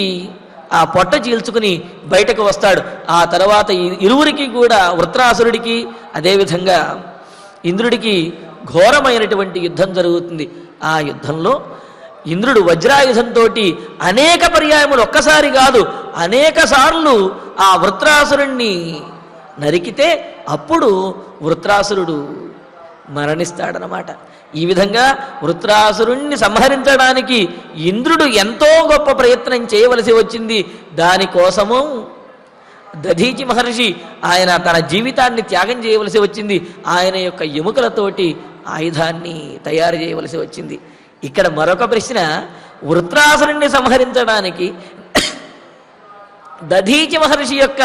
Speaker 3: ఆ పొట్ట చీల్చుకుని బయటకు వస్తాడు. ఆ తర్వాత ఇరువురికి కూడా, వృత్రాసురుడికి అదేవిధంగా ఇంద్రుడికి ఘోరమైనటువంటి యుద్ధం జరుగుతుంది. ఆ యుద్ధంలో ఇంద్రుడు వజ్రాయుధంతో అనేక పర్యాయములు, ఒక్కసారి కాదు అనేక సార్లు ఆ వృత్రాసురుణ్ణి నరికితే అప్పుడు వృత్రాసురుడు మరణిస్తాడనమాట. ఈ విధంగా వృత్రాసురుణ్ణి సంహరించడానికి ఇంద్రుడు ఎంతో గొప్ప ప్రయత్నం చేయవలసి వచ్చింది. దానికోసము దధీచి మహర్షి ఆయన తన జీవితాన్ని త్యాగం చేయవలసి వచ్చింది. ఆయన యొక్క ఎముకలతోటి ఆయుధాన్ని తయారు చేయవలసి వచ్చింది. ఇక్కడ మరొక ప్రశ్న, వృత్రాసురుణ్ణి సంహరించడానికి దధీచి మహర్షి యొక్క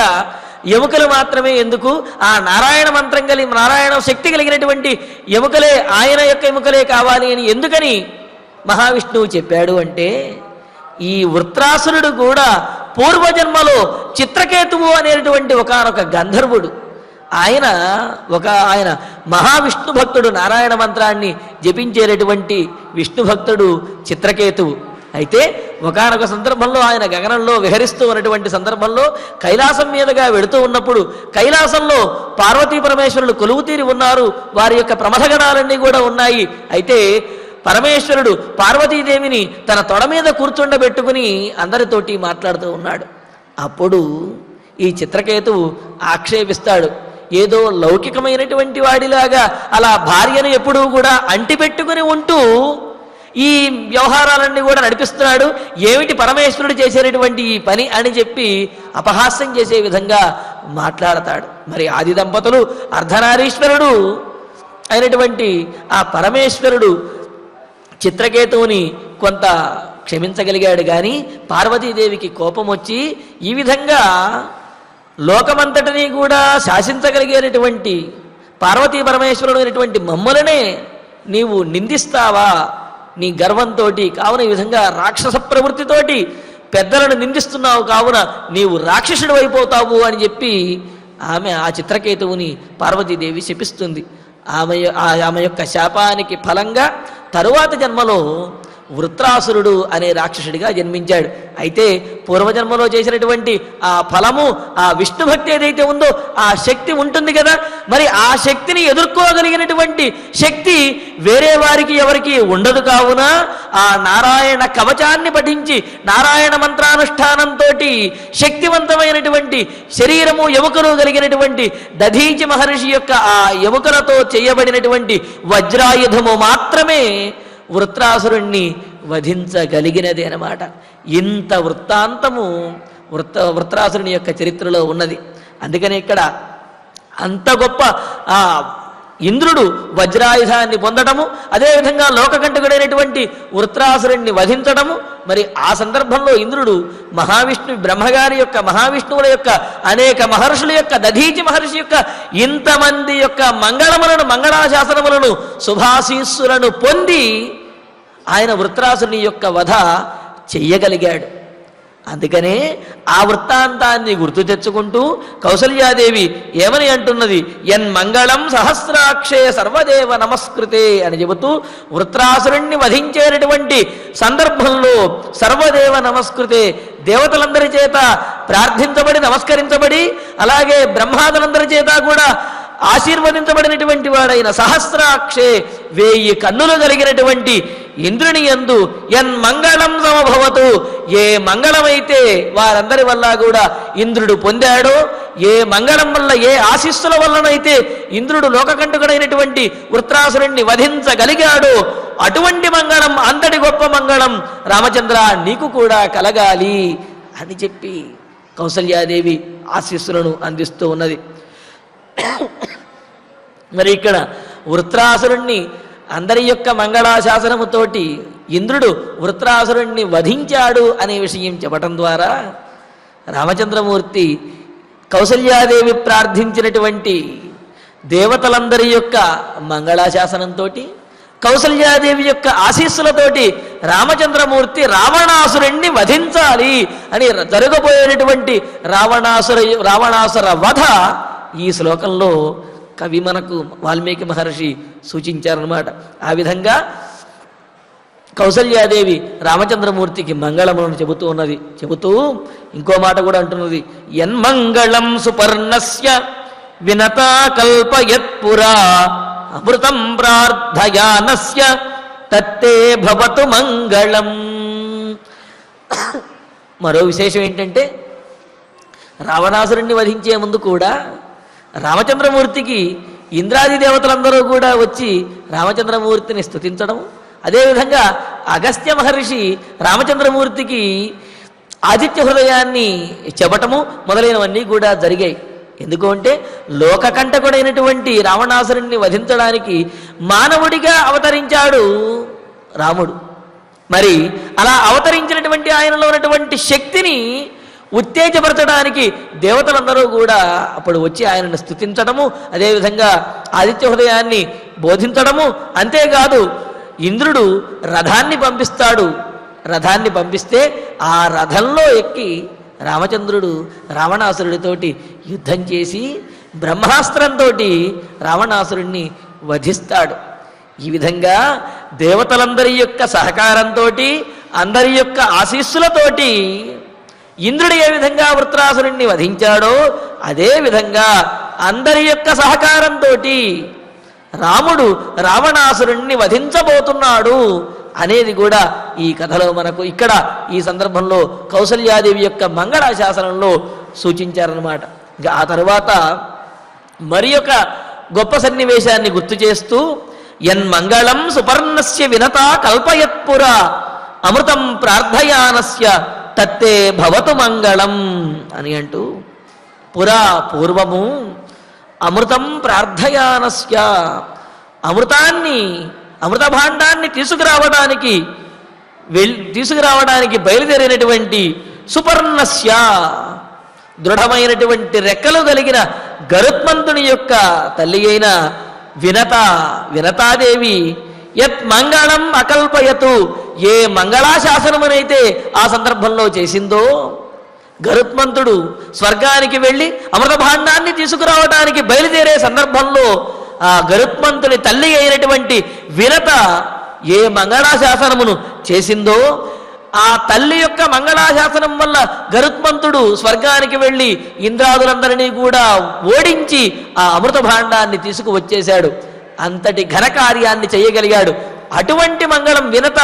Speaker 3: ఎముకలు మాత్రమే ఎందుకు? ఆ నారాయణ మంత్రం నారాయణ శక్తి కలిగినటువంటి ఎముకలే, ఆయన యొక్క ఎముకలే కావాలి అని ఎందుకని మహావిష్ణువు చెప్పాడు అంటే, ఈ వృత్రాసురుడు కూడా పూర్వజన్మలో చిత్రకేతువు అనేటువంటి ఒకానొక గంధర్వుడు. ఆయన మహావిష్ణు భక్తుడు, నారాయణ మంత్రాన్ని జపించేటటువంటి విష్ణు భక్తుడు చిత్రకేతువు. అయితే ఒకానొక సందర్భంలో ఆయన గగనంలో విహరిస్తూ ఉన్నటువంటి సందర్భంలో కైలాసం మీదుగా వెళుతూ ఉన్నప్పుడు కైలాసంలో పార్వతీ పరమేశ్వరులు కొలువు తీరి ఉన్నారు. వారి యొక్క ప్రమథగణాలన్నీ కూడా ఉన్నాయి. అయితే పరమేశ్వరుడు పార్వతీదేవిని తన తొడ మీద కూర్చుండబెట్టుకుని అందరితోటి మాట్లాడుతూ ఉన్నాడు. అప్పుడు ఈ చిత్రకేతువు ఆక్షేపిస్తాడు. ఏదో లౌకికమైనటువంటి వాడిలాగా అలా భార్యను ఎప్పుడూ కూడా అంటిపెట్టుకుని ఉంటూ ఈ వ్యవహారాలన్నీ కూడా నడిపిస్తున్నాడు. ఏమిటి పరమేశ్వరుడు చేసేటటువంటి ఈ పని అని చెప్పి అపహాస్యం చేసే విధంగా మాట్లాడతాడు. మరి ఆది దంపతులు అర్ధనారీశ్వరుడు అయినటువంటి ఆ పరమేశ్వరుడు చిత్రకేతువుని కొంత క్షమించగలిగాడు. కానీ పార్వతీదేవికి కోపం వచ్చి ఈ విధంగా లోకమంతటినీ కూడా శాసించగలిగేటటువంటి పార్వతీ పరమేశ్వరుడు అయినటువంటి మమ్మలనే నీవు నిందిస్తావా నీ గర్వంతో? కావున ఈ విధంగా రాక్షస ప్రవృత్తితోటి పెద్దలను నిందిస్తున్నావు, కావున నీవు రాక్షసుడు అయిపోతావు అని చెప్పి ఆ చిత్రకేతువుని పార్వతీదేవి శపిస్తుంది. ఆమె యొక్క శాపానికి ఫలంగా తరువాత జన్మలో వృత్రాసురుడు అనే రాక్షసుడిగా జన్మించాడు. అయితే పూర్వజన్మలో చేసినటువంటి ఆ ఫలము, ఆ విష్ణు భక్తి ఏదైతే ఉందో ఆ శక్తి ఉంటుంది కదా, మరి ఆ శక్తిని ఎదుర్కోగలిగినటువంటి శక్తి వేరే వారికి ఎవరికి ఉండదు. కావున ఆ నారాయణ కవచాన్ని పఠించి నారాయణ మంత్రానుష్ఠానంతో శక్తివంతమైనటువంటి శరీరము ఎముకలు కలిగినటువంటి దధీచి మహర్షి యొక్క ఆ ఎముకలతో చేయబడినటువంటి వజ్రాయుధము మాత్రమే వృత్రాసురుణ్ణి వధించగలిగినది అన్నమాట. ఇంత వృత్తాంతము వృత్రాసురుని యొక్క చరిత్రలో ఉన్నది. అందుకని ఇక్కడ అంత గొప్ప ఆ ఇంద్రుడు వజ్రాయుధాన్ని పొందడము, అదేవిధంగా లోకకంటకుడైనటువంటి వృత్రాసురుణ్ణి వధించడము. మరి ఆ సందర్భంలో ఇంద్రుడు బ్రహ్మగారి యొక్క మహావిష్ణువుల యొక్క అనేక మహర్షుల యొక్క దధీచి మహర్షి యొక్క ఇంతమంది యొక్క మంగళాశాసనములను శుభాశీస్సులను పొంది ఆయన వృత్రాసురుని యొక్క వధ చెయ్యగలిగాడు. అందుకనే ఆ వృత్తాంతాన్ని గుర్తు తెచ్చుకుంటూ కౌసల్యాదేవి ఏమని అంటున్నది, యన్మంగళం సహస్రాక్షే సర్వదేవ నమస్కృతే అని చెబుతూ వృత్రాసురుణ్ణి వధించేటటువంటి సందర్భంలో సర్వదేవ నమస్కృతే, దేవతలందరి చేత ప్రార్థించబడి నమస్కరించబడి అలాగే బ్రహ్మాదులందరి చేత కూడా ఆశీర్వదించబడినటువంటి వాడైన సహస్రాక్షే 1000 కన్నులు కలిగినటువంటి ఇంద్రుని యందు యన్మంగళం సమభవతు, ఏ మంగళమైతే వారందరి వల్ల కూడా ఇంద్రుడు పొందాడో, ఏ మంగళం వల్ల ఏ ఆశీస్సుల వల్లనైతే ఇంద్రుడు లోకకంటకుడైనటువంటి వృత్రాసురుణ్ణి వధించగలిగాడో అటువంటి మంగళం, అంతటి గొప్ప మంగళం రామచంద్ర నీకు కూడా కలగాలి అని చెప్పి కౌసల్యాదేవి ఆశీస్సులను అందిస్తూ ఉన్నది. మరి ఇక్కడ వృత్రాసురుణ్ణి అందరి యొక్క మంగళాశాసనముతోటి ఇంద్రుడు వృత్రాసురుణ్ణి వధించాడు అనే విషయం చెప్పటం ద్వారా రామచంద్రమూర్తి కౌసల్యాదేవి ప్రార్థించినటువంటి దేవతలందరి యొక్క మంగళాశాసనంతో కౌసల్యాదేవి యొక్క ఆశీస్సులతోటి రామచంద్రమూర్తి రావణాసురుణ్ణి వధించాలి అని జరగబోయేటటువంటి రావణాసుర వధ ఈ శ్లోకంలో కవి మనకు వాల్మీకి మహర్షి సూచించారన్నమాట. ఆ విధంగా కౌసల్యాదేవి రామచంద్రమూర్తికి మంగళములను చెబుతూ ఉన్నది. చెబుతూ ఇంకో మాట కూడా అంటున్నది, యన్మంగళం సుపర్ణస్య వినతా కల్పయత్పురా అమృతం ప్రార్థయానస్య తత్తే భవతు మంగళం. మరో విశేషం ఏంటంటే రావణాసురుణ్ణి వధించే ముందు కూడా రామచంద్రమూర్తికి ఇంద్రాది దేవతలందరూ కూడా వచ్చి రామచంద్రమూర్తిని స్తుతించడం, అదేవిధంగా అగస్త్య మహర్షి రామచంద్రమూర్తికి ఆదిత్య హృదయాన్ని చెప్పటము మొదలైనవన్నీ కూడా జరిగాయి. ఎందుకు అంటే లోకకంటకుడైనటువంటి రావణాసురుణ్ణి వధించడానికి మానవుడిగా అవతరించాడు రాముడు. మరి అలా అవతరించినటువంటి ఆయనలో ఉన్నటువంటి శక్తిని ఉత్తేజపరచడానికి దేవతలందరూ కూడా అప్పుడు వచ్చి ఆయనను స్తుతించడము, అదేవిధంగా ఆదిత్య హృదయాన్ని బోధించడము. అంతేకాదు ఇంద్రుడు రథాన్ని పంపిస్తాడు. రథాన్ని పంపిస్తే ఆ రథంలో ఎక్కి రామచంద్రుడు రావణాసురుడితోటి యుద్ధం చేసి బ్రహ్మాస్త్రంతో రావణాసురుణ్ణి వధిస్తాడు. ఈ విధంగా దేవతలందరి యొక్క సహకారంతో, అందరి యొక్క ఆశీస్సులతోటి ఇంద్రుడు ఏ విధంగా వృత్రాసురుణ్ణి వధించాడో అదే విధంగా అందరి యొక్క సహకారంతో రాముడు రావణాసురుణ్ణి వధించబోతున్నాడు అనేది కూడా ఈ కథలో మనకు ఇక్కడ ఈ సందర్భంలో కౌసల్యాదేవి యొక్క మంగళాశాసనంలో సూచించారన్నమాట. ఇంకా ఆ తరువాత మరి ఒక గొప్ప సన్నివేశాన్ని గుర్తు చేస్తూ యన్మంగళం సుపర్ణస్య వినత కల్పయత్పుర అమృతం ప్రార్థయానస్య తత్తే భవతు మంగళం అని అంటూ, పురా పూర్వము అమృతం ప్రార్థయానస్య అమృత భాండాన్ని తీసుకురావడానికి బయలుదేరినటువంటి సుపర్ణస్య దృఢమైనటువంటి రెక్కలు కలిగిన గరుత్మంతుని యొక్క తల్లి అయిన వినతాదేవి యత్ మంగళం అకల్పయతు, ఏ మంగళాశాసనమునైతే ఆ సందర్భంలో చేసిందో, గరుత్మంతుడు స్వర్గానికి వెళ్ళి అమృత భాండాన్ని తీసుకురావడానికి బయలుదేరే సందర్భంలో ఆ గరుత్మంతుని తల్లి అయినటువంటి వినత ఏ మంగళాశాసనమును చేసిందో, ఆ తల్లి యొక్క మంగళాశాసనం వల్ల గరుత్మంతుడు స్వర్గానికి వెళ్ళి ఇంద్రాదులందరినీ కూడా ఓడించి ఆ అమృత భాండాన్ని తీసుకువచ్చేశాడు. అంతటి ఘనకార్యాన్ని చేయగలిగాడు. అటువంటి మంగళం వినత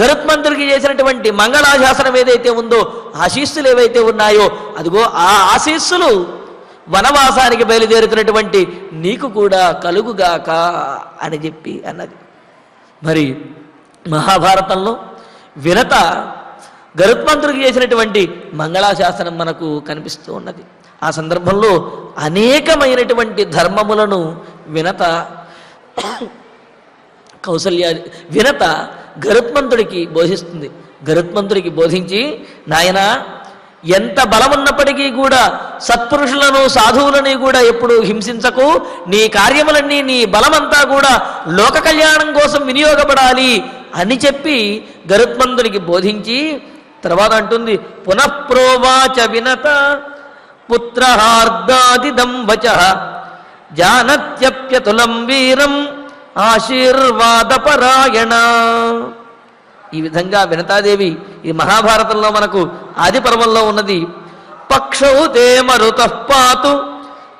Speaker 3: గరుత్మంతుడికి చేసినటువంటి మంగళాశాసనం ఏదైతే ఉందో, ఆశీస్సులు ఏవైతే ఉన్నాయో, అదిగో ఆ ఆశీస్సులు వనవాసానికి బయలుదేరుతున్నటువంటి నీకు కూడా కలుగుగాక అని చెప్పి అన్నది. మరి మహాభారతంలో వినత గరుత్మంతుడికి చేసినటువంటి మంగళాశాసనం మనకు కనిపిస్తూ ఉన్నది. ఆ సందర్భంలో అనేకమైనటువంటి ధర్మములను వినత గరుత్మంతుడికి బోధిస్తుంది. గరుత్మంతుడికి బోధించి, నాయనా, ఎంత బలమున్నప్పటికీ కూడా సత్పురుషులను సాధువులని కూడా ఎప్పుడు హింసించకు, నీ కార్యములన్నీ నీ బలమంతా కూడా లోక కళ్యాణం కోసం వినియోగపడాలి అని చెప్పి గరుత్మంతునికి బోధించి తర్వాత అంటుంది, పునఃప్రోవాచ వినత పుత్రహార్దాదిదం వచః జానత్యప్యతులం వీరం ఆశీర్వాదపరాయణ. ఈ విధంగా వినతాదేవి ఈ మహాభారతంలో మనకు ఆది పర్వంలో ఉన్నది. పక్షౌ తే మరుతః పాతు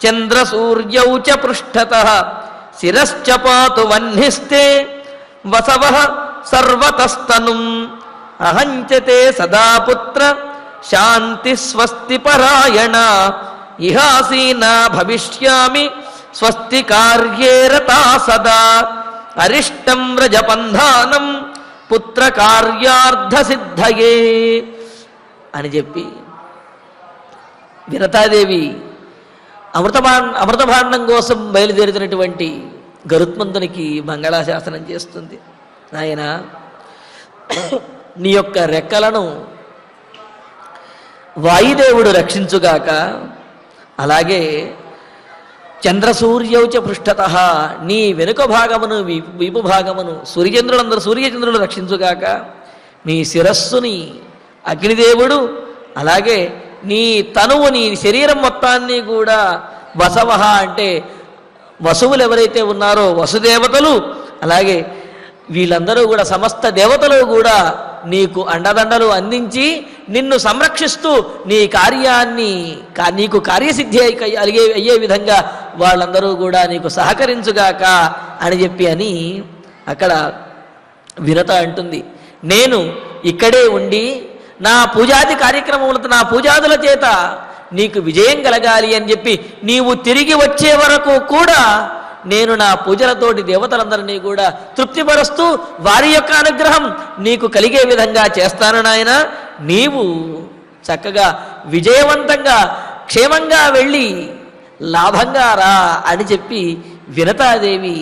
Speaker 3: చంద్ర సూర్యౌ చ పృష్ఠతః శిరశ్చ పాతు వహ్నిస్తే వసవః సర్వతస్తనుం అహంచతే సదా పుత్ర శాంతి స్వస్తి పరాయణ ఇహాసీనా భవిష్యామి స్వస్తి కార్యే రతా సదా అరిష్టం వ్రజపంధానం పుత్ర కార్యార్థ సిద్ధయే అని చెప్పి వినతాదేవి అమృతభాండం కోసం బయలుదేరుతున్నటువంటి గరుత్మంతునికి మంగళాశాసనం చేస్తుంది. నాయన, నీ యొక్క రెక్కలను వాయుదేవుడు రక్షించుగాక, అలాగే చంద్రసూర్యౌచ పృష్ఠతః నీ వెనుక భాగమును వీపు భాగమును సూర్యచంద్రులను రక్షించుగాక, నీ శిరస్సుని అగ్నిదేవుడు, అలాగే నీ తనువు నీ శరీరం మొత్తాన్ని కూడా వసవహ అంటే వసువులు ఎవరైతే ఉన్నారో వసుదేవతలు, అలాగే వీళ్ళందరూ కూడా సమస్త దేవతలు కూడా నీకు అండదండలు అందించి నిన్ను సంరక్షిస్తూ నీ కార్యాన్ని నీకు కార్యసిద్ధి అయ్యే విధంగా వాళ్ళందరూ కూడా నీకు సహకరించుగాక అని చెప్పి అని అక్కడ వినత అంటుంది. నేను ఇక్కడే ఉండి నా పూజాది కార్యక్రమములతో నా పూజాదుల చేత నీకు విజయం కలగాలి అని చెప్పి నీవు తిరిగి వచ్చే వరకు కూడా నేను నా పూజలతోటి దేవతలందరినీ కూడా తృప్తిపరుస్తూ వారి యొక్క అనుగ్రహం నీకు కలిగే విధంగా చేస్తాను నాయన, నీవు చక్కగా విజయవంతంగా క్షేమంగా వెళ్ళి లాభంగా రా అని చెప్పి వినతాదేవి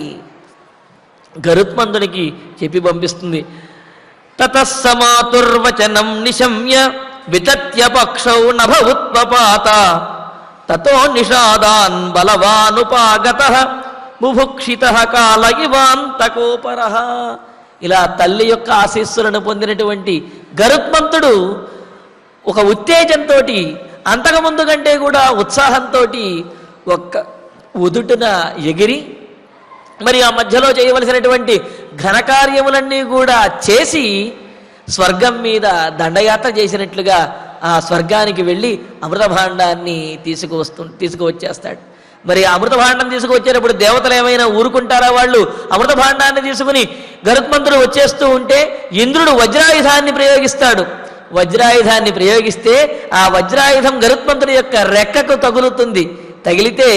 Speaker 3: గరుత్మంతునికి చెప్పి పంపిస్తుంది. తతస్సమాతుర్వచనం నిశమ్య వితత్య పక్షౌ నభవుత్వపాత తతో నిషాదాన్ బలవానుపాగతః ముభుక్షితః కాల ఇవాంతకోపరః. ఇలా తల్లి యొక్క ఆశీస్సులను పొందినటువంటి గరుత్మంతుడు ఒక ఉత్తేజంతో, అంతకుముందు కంటే కూడా ఉత్సాహంతో ఒక్క ఉదుటున ఎగిరి మరి ఆ మధ్యలో చేయవలసినటువంటి ఘనకార్యములన్నీ కూడా చేసి స్వర్గం మీద దండయాత్ర చేసినట్లుగా ఆ స్వర్గానికి వెళ్ళి అమృతభాండాన్ని తీసుకువచ్చేస్తాడు. మరి అమృతభాండం తీసుకువచ్చేటప్పుడు దేవతలు ఏమైనా ఊరుకుంటారా? వాళ్ళు అమృతభాండాన్ని తీసుకుని గరుత్మంతుడు వచ్చేస్తూ ఉంటే ఇంద్రుడు వజ్రాయుధాన్ని ప్రయోగిస్తాడు. వజ్రాయుధాన్ని ప్రయోగిస్తే ఆ వజ్రాయుధం గరుత్మంతుడి యొక్క రెక్కకు తగులుతుంది. తగిలితే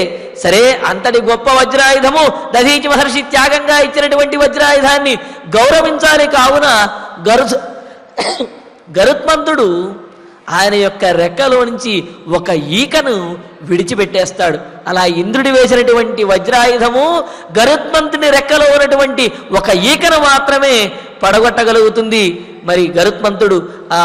Speaker 3: సరే, అంతటి గొప్ప వజ్రాయుధము దధీచి మహర్షి త్యాగంగా ఇచ్చినటువంటి వజ్రాయుధాన్ని గౌరవించాలి. కావున గరుత్మంతుడు ఆయన యొక్క రెక్కలో నుంచి ఒక ఈకను విడిచిపెట్టేస్తాడు. అలా ఇంద్రుడి వేసినటువంటి వజ్రాయుధము గరుత్మంతుడి రెక్కలో ఉన్నటువంటి ఒక ఈకను మాత్రమే పడగొట్టగలుగుతుంది. మరి గరుత్మంతుడు ఆ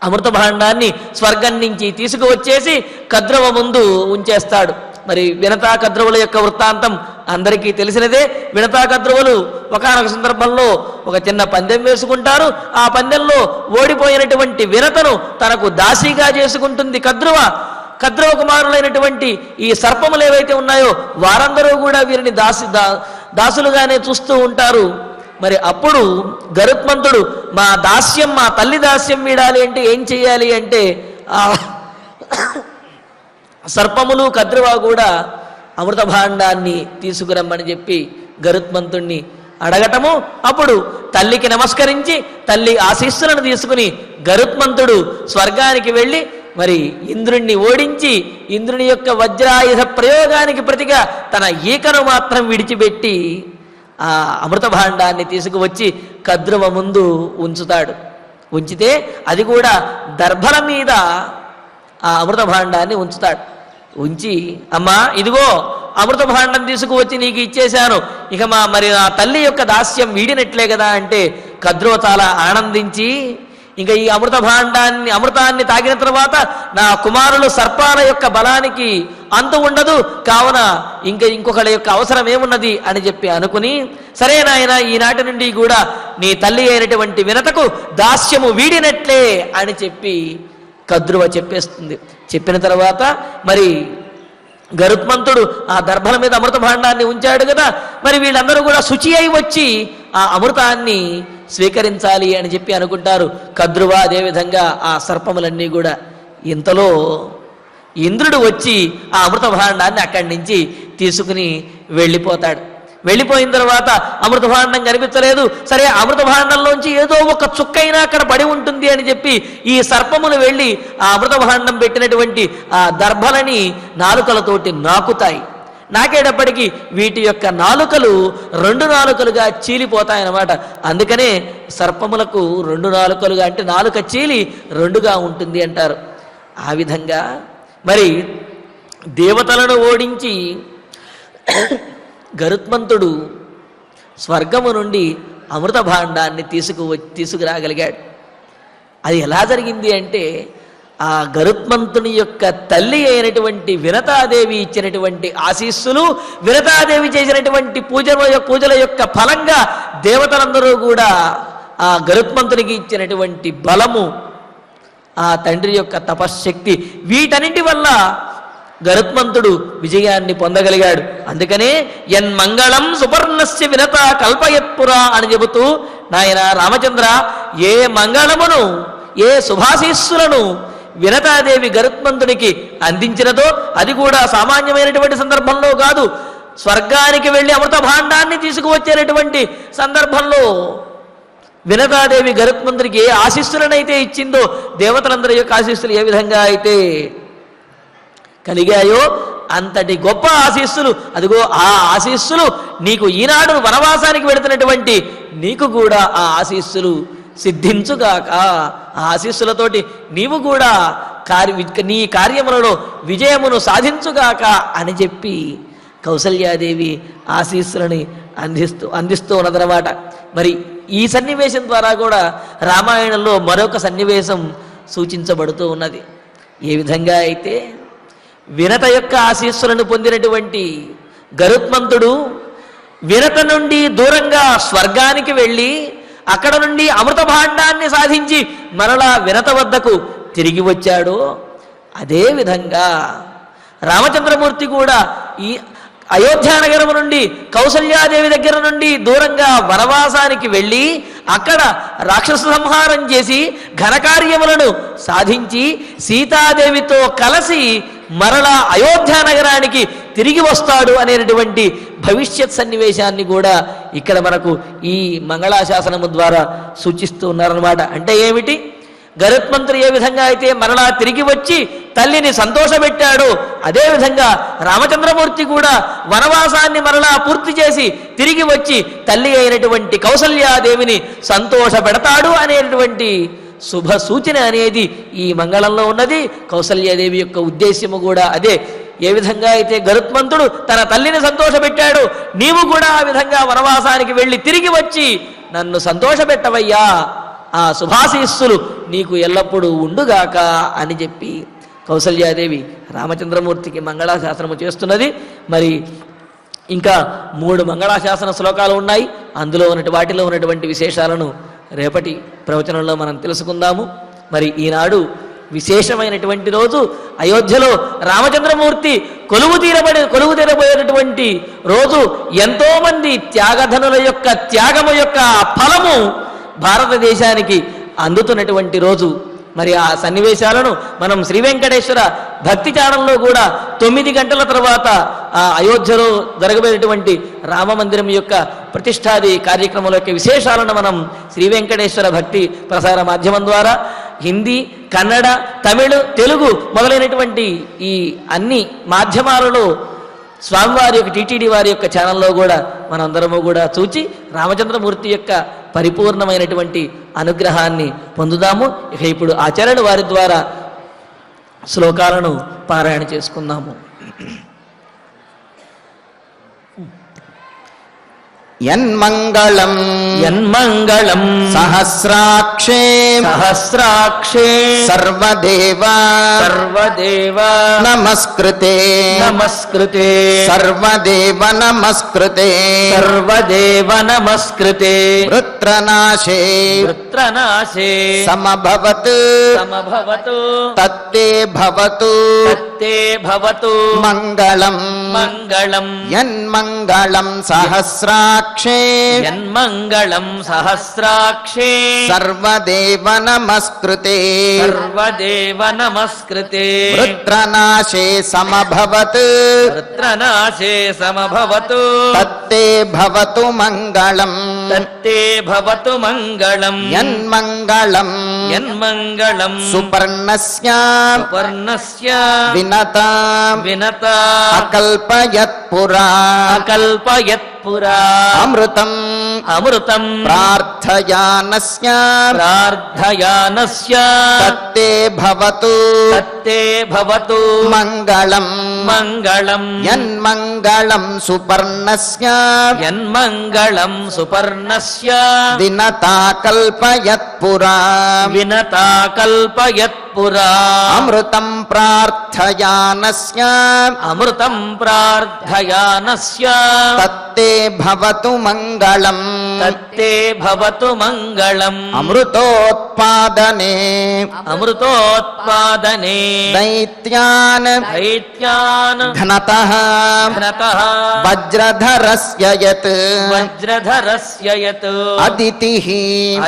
Speaker 3: అమృతభాండాన్ని స్వర్గం నుంచి తీసుకువచ్చేసి కద్రవ ముందు ఉంచేస్తాడు. మరి వినతా కద్రవుల యొక్క వృత్తాంతం అందరికీ తెలిసినదే. వినతా కద్రవులు ఒకానొక సందర్భంలో ఒక చిన్న పందెం వేసుకుంటారు. ఆ పందెంలో ఓడిపోయినటువంటి వినతను తనకు దాసీగా చేసుకుంటుంది కద్రవ. కద్రవ కుమారులైనటువంటి ఈ సర్పములు ఏవైతే ఉన్నాయో వారందరూ కూడా వీరిని దాసులుగానే చూస్తూ ఉంటారు. మరి అప్పుడు గరుత్మంతుడు మా తల్లి దాస్యం వీడాలి అంటే ఏం చెయ్యాలి అంటే ఆ సర్పములు కద్రవ కూడా అమృతభాండాన్ని తీసుకురమ్మని చెప్పి గరుత్మంతుణ్ణి అడగటము. అప్పుడు తల్లికి నమస్కరించి తల్లి ఆశీస్సులను తీసుకుని గరుత్మంతుడు స్వర్గానికి వెళ్ళి మరి ఇంద్రుణ్ణి ఓడించి ఇంద్రుని యొక్క వజ్రాయుధ ప్రయోగానికి ప్రతిగా తన ఈకను మాత్రం విడిచిపెట్టి ఆ అమృతభాండాన్ని తీసుకువచ్చి కద్రవ ముందు ఉంచుతాడు. ఉంచితే అది కూడా దర్భల మీద ఆ అమృతభాండాన్ని ఉంచుతాడు. ఉంచి అమ్మా ఇదిగో అమృతభాండం తీసుకువచ్చి నీకు ఇచ్చేశాను, ఇక మరి నా తల్లి యొక్క దాస్యం వీడినట్లే కదా అంటే కద్రవ చాలా ఆనందించి ఇంకా ఈ అమృతాన్ని తాగిన తర్వాత నా కుమారులు సర్పాల యొక్క బలానికి అంతు ఉండదు, కావున ఇంకొకళ్ళ యొక్క అవసరం ఏమున్నది అని చెప్పి అనుకుని సరే నాయన ఈనాటి నుండి కూడా నీ తల్లి అయినటువంటి వినతకు దాస్యము వీడినట్లే అని చెప్పి కద్రువ చెప్పేస్తుంది. చెప్పిన తర్వాత మరి గరుత్మంతుడు ఆ దర్భల మీద అమృతభాండాన్ని ఉంచాడు కదా, మరి వీళ్ళందరూ కూడా శుచి అయి వచ్చి ఆ అమృతాన్ని స్వీకరించాలి అని చెప్పి అనుకుంటారు. కద్రువ అదేవిధంగా ఆ సర్పములన్నీ కూడా. ఇంతలో ఇంద్రుడు వచ్చి ఆ అమృతభాండాన్ని అక్కడి నుంచి తీసుకుని వెళ్ళిపోతాడు. వెళ్ళిపోయిన తర్వాత అమృతభాండం కనిపించలేదు. సరే అమృతభాండంలోంచి ఏదో ఒక చుక్కైనా అక్కడ పడి ఉంటుంది అని చెప్పి ఈ సర్పములు వెళ్ళి ఆ అమృతభాండం పెట్టినటువంటి ఆ దర్భలని నాలుకలతోటి నాకుతాయి. నాకేటప్పటికీ వీటి యొక్క నాలుకలు 2 నాలుకలుగా చీలిపోతాయన్నమాట. అందుకనే సర్పములకు 2 నాలుకలుగా అంటే నాలుక చీలి 2గా ఉంటుంది అంటారు. ఆ విధంగా మరి దేవతలను ఓడించి గరుత్మంతుడు స్వర్గము నుండి అమృతభాండాన్ని తీసుకురాగలిగాడు. అది ఎలా జరిగింది అంటే ఆ గరుత్మంతుని యొక్క తల్లి అయినటువంటి వినతాదేవి ఇచ్చినటువంటి ఆశీస్సులు, వినతాదేవి చేసినటువంటి పూజల యొక్క ఫలంగా దేవతలందరూ కూడా ఆ గరుత్మంతునికి ఇచ్చినటువంటి బలము, ఆ తండ్రి యొక్క తపశ్శక్తి, వీటన్నింటి వల్ల గరుత్మంతుడు విజయాన్ని పొందగలిగాడు. అందుకనే యన్మంగళం సుపర్ణస్య వినత కల్పయత్పురా అని చెబుతూ నాయన రామచంద్ర, ఏ మంగళమును ఏ శుభాశీస్సులను వినతాదేవి గరుత్మంతునికి అందించినదో అది కూడా సామాన్యమైనటువంటి సందర్భంలో కాదు, స్వర్గానికి వెళ్ళి అమృతభాండాన్ని తీసుకువచ్చేటటువంటి సందర్భంలో వినతాదేవి గరుత్మంతునికి ఏ ఆశీస్సులనైతే ఇచ్చిందో, దేవతలందరి యొక్క ఆశీస్సులు ఏ విధంగా అయితే కలిగాయో అంతటి గొప్ప ఆశీస్సులు, అదిగో ఆ ఆశీస్సులు నీకు ఈనాడు వనవాసానికి వెళుతున్నటువంటి నీకు కూడా ఆ ఆశీస్సులు సిద్ధించుగాక. ఆ ఆశీస్సులతోటి నీవు కూడా నీ కార్యములలో విజయమును సాధించుగాక అని చెప్పి కౌసల్యాదేవి ఆశీస్సులని అందిస్తూ ఉన్నదన్నమాట. మరి ఈ సన్నివేశం ద్వారా కూడా రామాయణంలో మరొక సన్నివేశం సూచించబడుతూ ఉన్నది. ఏ విధంగా అయితే వినత యొక్క ఆశీస్సులను పొందినటువంటి గరుత్మంతుడు వినత నుండి దూరంగా స్వర్గానికి వెళ్ళి అక్కడ నుండి అమృత భాండాన్ని సాధించి మరలా వినత వద్దకు తిరిగి వచ్చాడో అదే విధంగా రామచంద్రమూర్తి కూడా ఈ అయోధ్యానగరము నుండి కౌసల్యాదేవి దగ్గర నుండి దూరంగా వనవాసానికి వెళ్ళి అక్కడ రాక్షస సంహారం చేసి ఘనకార్యములను సాధించి సీతాదేవితో కలిసి మరలా అయోధ్యానగరానికి తిరిగి వస్తాడు అనేటువంటి భవిష్యత్ సన్నివేశాన్ని కూడా ఇక్కడ మనకు ఈ మంగళాశాసనము ద్వారా సూచిస్తూ ఉన్నారన్నమాట. అంటే ఏమిటి? గరుత్మంతుడు ఏ విధంగా అయితే మరలా తిరిగి వచ్చి తల్లిని సంతోషపెట్టాడో అదేవిధంగా రామచంద్రమూర్తి కూడా వనవాసాన్ని మరలా పూర్తి చేసి తిరిగి వచ్చి తల్లి అయినటువంటి కౌసల్యాదేవిని సంతోషపెడతాడు అనేటువంటి శుభ సూచన అనేది ఈ మంగళంలో ఉన్నది. కౌసల్యాదేవి యొక్క ఉద్దేశ్యము కూడా అదే. ఏ విధంగా అయితే గరుత్మంతుడు తన తల్లిని సంతోషపెట్టాడు, నీవు కూడా ఆ విధంగా వనవాసానికి వెళ్ళి తిరిగి వచ్చి నన్ను సంతోషపెట్టవయ్యా, ఆ శుభాశీస్సులు నీకు ఎల్లప్పుడూ ఉండుగాక అని చెప్పి కౌసల్యాదేవి రామచంద్రమూర్తికి మంగళాశాసనము చేస్తున్నది. మరి ఇంకా 3 మంగళాశాసన శ్లోకాలు ఉన్నాయి. అందులో వాటిలో ఉన్నటువంటి విశేషాలను రేపటి ప్రవచనంలో మనం తెలుసుకుందాము. మరి ఈనాడు విశేషమైనటువంటి రోజు, అయోధ్యలో రామచంద్రమూర్తి కొలువు తీరబోయేటటువంటి రోజు. ఎంతోమంది త్యాగధనుల యొక్క త్యాగము యొక్క ఫలము భారతదేశానికి అందుతున్నటువంటి రోజు. మరి ఆ సన్నివేశాలను మనం శ్రీ వెంకటేశ్వర భక్తి ఛానల్లో కూడా 9 గంటల తర్వాత ఆ అయోధ్యలో జరగబోయేటువంటి రామ మందిరం యొక్క ప్రతిష్టాది కార్యక్రమాల యొక్క విశేషాలను మనం శ్రీ వెంకటేశ్వర భక్తి ప్రసార మాధ్యమం ద్వారా హిందీ, కన్నడ, తమిళ్, తెలుగు మొదలైనటువంటి ఈ అన్ని మాధ్యమాలలో స్వామివారి యొక్క టీటీడీ వారి యొక్క ఛానల్లో కూడా మనందరము కూడా చూచి రామచంద్రమూర్తి యొక్క పరిపూర్ణమైనటువంటి అనుగ్రహాన్ని పొందుదాము. ఇక ఇప్పుడు ఆచార్యుల వారి ద్వారా శ్లోకాలను పారాయణ చేసుకుందాము.
Speaker 1: యన్మంగళం
Speaker 3: యన్మంగళం
Speaker 1: సహస్రాక్షే
Speaker 3: సహస్రాక్షే
Speaker 1: సర్వదేవ
Speaker 3: సర్వదేవ
Speaker 1: నమస్కృతే
Speaker 3: నమస్కృతే
Speaker 1: సర్వదేవ నమస్కృతే
Speaker 3: సర్వదేవ నమస్కృతే
Speaker 1: వృత్రనాశే
Speaker 3: వృత్రనాశే
Speaker 1: సమభవత్
Speaker 3: సమభవతు
Speaker 1: తత్తే భవతు
Speaker 3: తత్తే భవతు
Speaker 1: మంగళం
Speaker 3: మంగళం
Speaker 1: యన్మంగళం సహస్రాక్షే
Speaker 3: యన్మంగళం సహస్రాక్షే
Speaker 1: సర్వదేవ నమస్కృతే
Speaker 3: సర్వదేవ నమస్కృతే
Speaker 1: వృత్రనాశే సమభవత్
Speaker 3: వృత్రనాశే సమభవతు
Speaker 1: తత్తే భవతు మంగళం
Speaker 3: తత్తే భవతు మంగళం
Speaker 1: యన్మంగళం
Speaker 3: యన్మంగళం
Speaker 1: సుపర్ణస్య
Speaker 3: సుపర్ణస్య
Speaker 1: వినత
Speaker 3: వినత
Speaker 1: అకల్పయత్ పురా
Speaker 3: అకల్పయత్ పురా
Speaker 1: అమృతం
Speaker 3: అమృతం
Speaker 1: ప్రార్థయానస్య
Speaker 3: ప్రార్థయానస్య
Speaker 1: తత్తే భవతు
Speaker 3: తత్తే భవతు
Speaker 1: మంగళం
Speaker 3: మంగళం
Speaker 1: యన్మంగళం సుపర్ణస్య
Speaker 3: యన్మంగళం సుపర్ణస్య
Speaker 1: వినతా కల్పయత్ పురా
Speaker 3: వినతా కల్పయత్ పురా
Speaker 1: అమృతం ప్రార్థయానస్య
Speaker 3: అమృతం ప్రార్థయానస్య
Speaker 1: తత్తే భవతు మంగళం
Speaker 3: తత్తే భవతు మంగళం
Speaker 1: అమృతోత్పాదనే
Speaker 3: అమృతోత్పాదనే
Speaker 1: దైత్యాన్
Speaker 3: దైత్యాన్
Speaker 1: ఘనతః
Speaker 3: ఘనతః
Speaker 1: వజ్రధరస్య యత్
Speaker 3: వజ్రధరస్య యత్
Speaker 1: అదితిః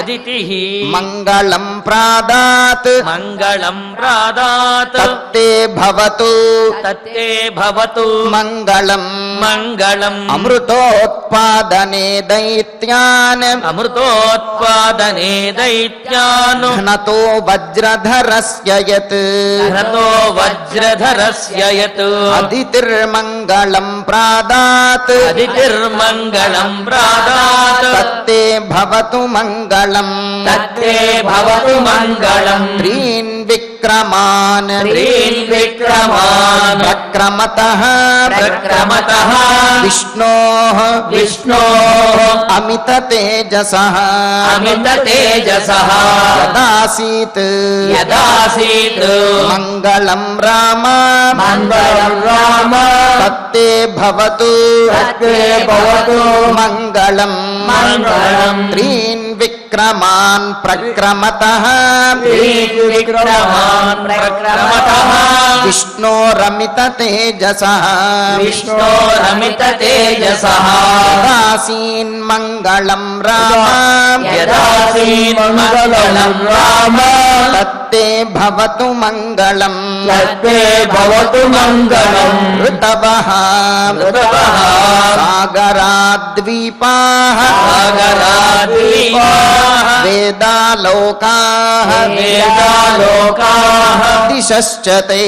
Speaker 3: అదితిః
Speaker 1: మంగళం ప్రాదాత్
Speaker 3: మంగళం ప్రాదాత్
Speaker 1: తత్తే భవతు
Speaker 3: తత్తే భవతు
Speaker 1: మంగళం
Speaker 3: మంగళం
Speaker 1: అమృతోత్పాదనే దైత్యాన్
Speaker 3: అమృతోత్పాదనే దైత్యాను
Speaker 1: ఘనతో వజ్రధరస్య యత్
Speaker 3: ఘనతో వజ్రధరస్య యత్
Speaker 1: అదితిర్మంగళం ప్రాదాత్
Speaker 3: అదితిర్మంగళం ప్రాదాత్
Speaker 1: తత్తే భవతు మంగళం
Speaker 3: తత్తే భవతు మంగళం
Speaker 1: త్రీన్ విక్రమాన్
Speaker 3: త్రీన్ విక్రమాన్
Speaker 1: ప్రక్రమతః
Speaker 3: ప్రక్రమతః
Speaker 1: విష్ణోః
Speaker 3: విష్ణోః
Speaker 1: అమిత తేజసః
Speaker 3: అమిత తేజసః
Speaker 1: యదాసీత్
Speaker 3: యదాసీత్
Speaker 1: మంగళం రామ
Speaker 3: మంగళం రామ
Speaker 1: తత్తే భవతు
Speaker 3: తత్తే భవతు
Speaker 1: మంగళం
Speaker 3: మంగళం
Speaker 1: త్రీన్ విక్రమాన్ ప్రక్రమతః
Speaker 3: త్రీన్ విక్రమాన్ ప్రక్రమతః
Speaker 1: విష్ణోరమిత తేజసః
Speaker 3: విష్ణోరమిత తేజసః
Speaker 1: యదాసీన్ మంగళం రామ
Speaker 3: యదాసీన్ మంగళం రామ
Speaker 1: తత్తే భవతు మంగళం
Speaker 3: తత్తే భవతు మంగళం
Speaker 1: ఋతవః
Speaker 3: ఋతవః
Speaker 1: సాగరాద్వీపాః
Speaker 3: సాగరాద్వీపాః
Speaker 1: వేదాలోకాః
Speaker 3: వేదాలోకాః
Speaker 1: దిశశ్చ తే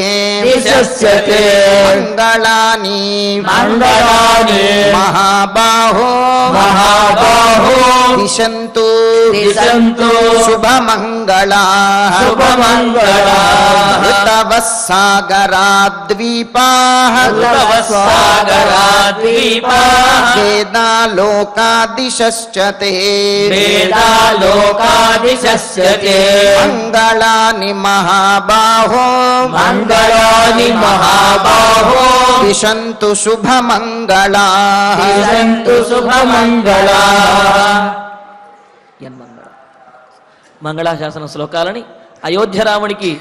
Speaker 3: దిశశ్చ తే
Speaker 1: మంగళాని
Speaker 3: మంగళాని
Speaker 1: మహాబాహో
Speaker 3: మహాబాహో
Speaker 1: దిశంతు
Speaker 3: దిశంతు
Speaker 1: శుభమంగళాః
Speaker 3: శుభమంగళాః
Speaker 1: ఋతవః సాగరాద్వీపాః
Speaker 3: ఋతవః సాగరాద్వీపాః
Speaker 1: వేదాలోకాదిశశ్చ తే
Speaker 3: వేదాలోకాదిశస్య తే
Speaker 1: మంగళాని మహాబాహో
Speaker 3: మంగళాని మహాబాహో
Speaker 1: దిశంతు శుభమంగళాః
Speaker 3: దిశంతు శుభమంగళాః మంగళాశాసన శ్లోకాలని అయోధ్య రాముడికి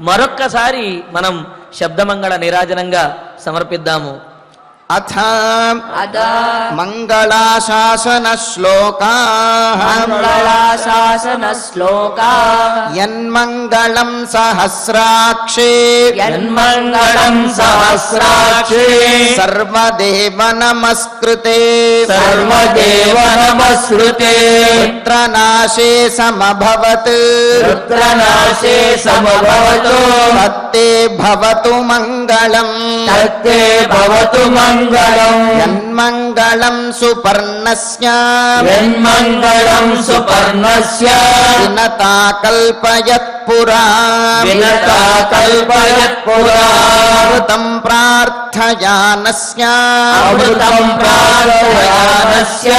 Speaker 3: మరొక్కసారి మనం శబ్దమంగళ నీరాజనంగా సమర్పిద్దాము.
Speaker 1: అథ మంగళాశాసన శ్లోకాః
Speaker 4: మంగళాశాసన శ్లోకా
Speaker 1: యన్మంగళం సహస్రాక్షే
Speaker 3: యన్మంగళం సహస్రాక్షే
Speaker 1: సర్వదేవ నమస్కృతే
Speaker 3: సర్వదేవ నమస్కృతే
Speaker 1: పుత్రనాశే సమభవత్
Speaker 3: రుద్రనాశే సమభవతు
Speaker 1: తత్తే భవతు మంగళం
Speaker 3: తత్తే భవతు మంగళం
Speaker 1: యన్మంగళం సుపర్ణస్య
Speaker 3: యన్మంగళం సుపర్ణస్య
Speaker 1: వినతా కల్పయత్పురా
Speaker 3: వినతా కల్పయత్పురా
Speaker 1: అమృతం ప్రార్థయానస్య
Speaker 3: అమృతం ప్రార్థయానస్య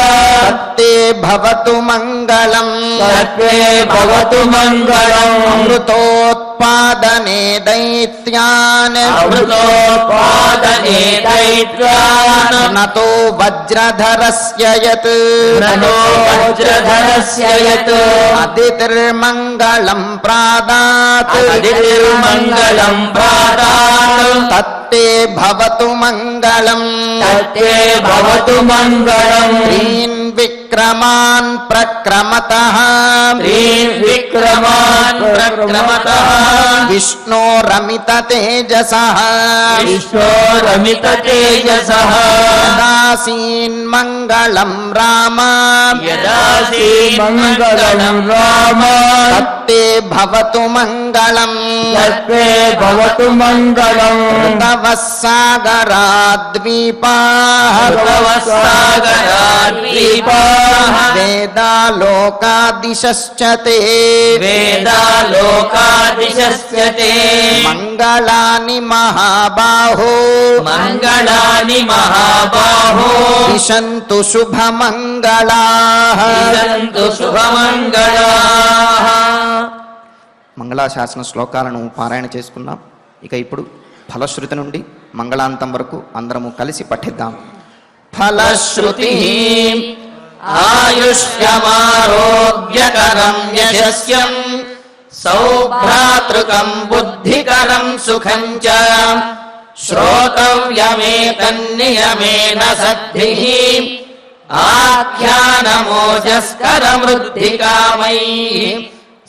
Speaker 1: తత్తే భవతు మంగళం
Speaker 3: తత్తే భవతు మంగళం
Speaker 1: అమృతోత్పాదనే దైత్యాన్
Speaker 3: అమృతోత్పాదనే దైత్యాన్
Speaker 1: నతో వజ్రధరస్య యత్
Speaker 3: నతో వజ్రధరస్య యత్
Speaker 1: అదితిర్మంగళం ప్రాదాత్
Speaker 3: అదితిర్మంగళం ప్రాదాత్
Speaker 1: తత్తే భవతు మంగళం
Speaker 3: తత్తే భవతు మంగళం
Speaker 1: త్రీన్ విక్రమాన్ ప్రక్రమతః
Speaker 3: త్రీన్ విక్రమాన్ ప్రక్రమతః
Speaker 1: విష్ణోరమిత తేజసః
Speaker 3: విష్ణోరమిత తేజసః
Speaker 1: యదాసీన్ మంగళం రామ
Speaker 3: యదాసీన్మంగళం రామ
Speaker 1: తత్తే భవతు మంగళం
Speaker 3: తత్తే భవతు మంగళం
Speaker 1: ఋతవః సాగరాద్వీపాః
Speaker 3: ఋతవః సాగరాద్వీపాః
Speaker 1: వేదాలోకాదిశశ్చ తే
Speaker 3: వేదాలోకాదిశస్య తే
Speaker 1: మంగళాని మహాబాహో
Speaker 3: మంగళాని మహాబాహో
Speaker 1: దిశంతు శుభమంగళాః
Speaker 3: దిశంతు శుభమంగళాః.
Speaker 1: మంగళాశాసన శ్లోకాలను పారాయణ చేసుకున్నాం. ఇక ఇప్పుడు ఫలశ్రుతి నుండి మంగళాంతం వరకు అందరము కలిసి పఠిద్దాం. ఫలశ్రుతి
Speaker 3: ఆయుష్యమారోగ్యకరం యశస్యం సౌభ్రాతృకం బుద్ధికరం సుఖం చ శ్రోతవ్యమేతన్నియమేన సద్భిః ఆఖ్యానమోజస్కరమృద్ధికామైః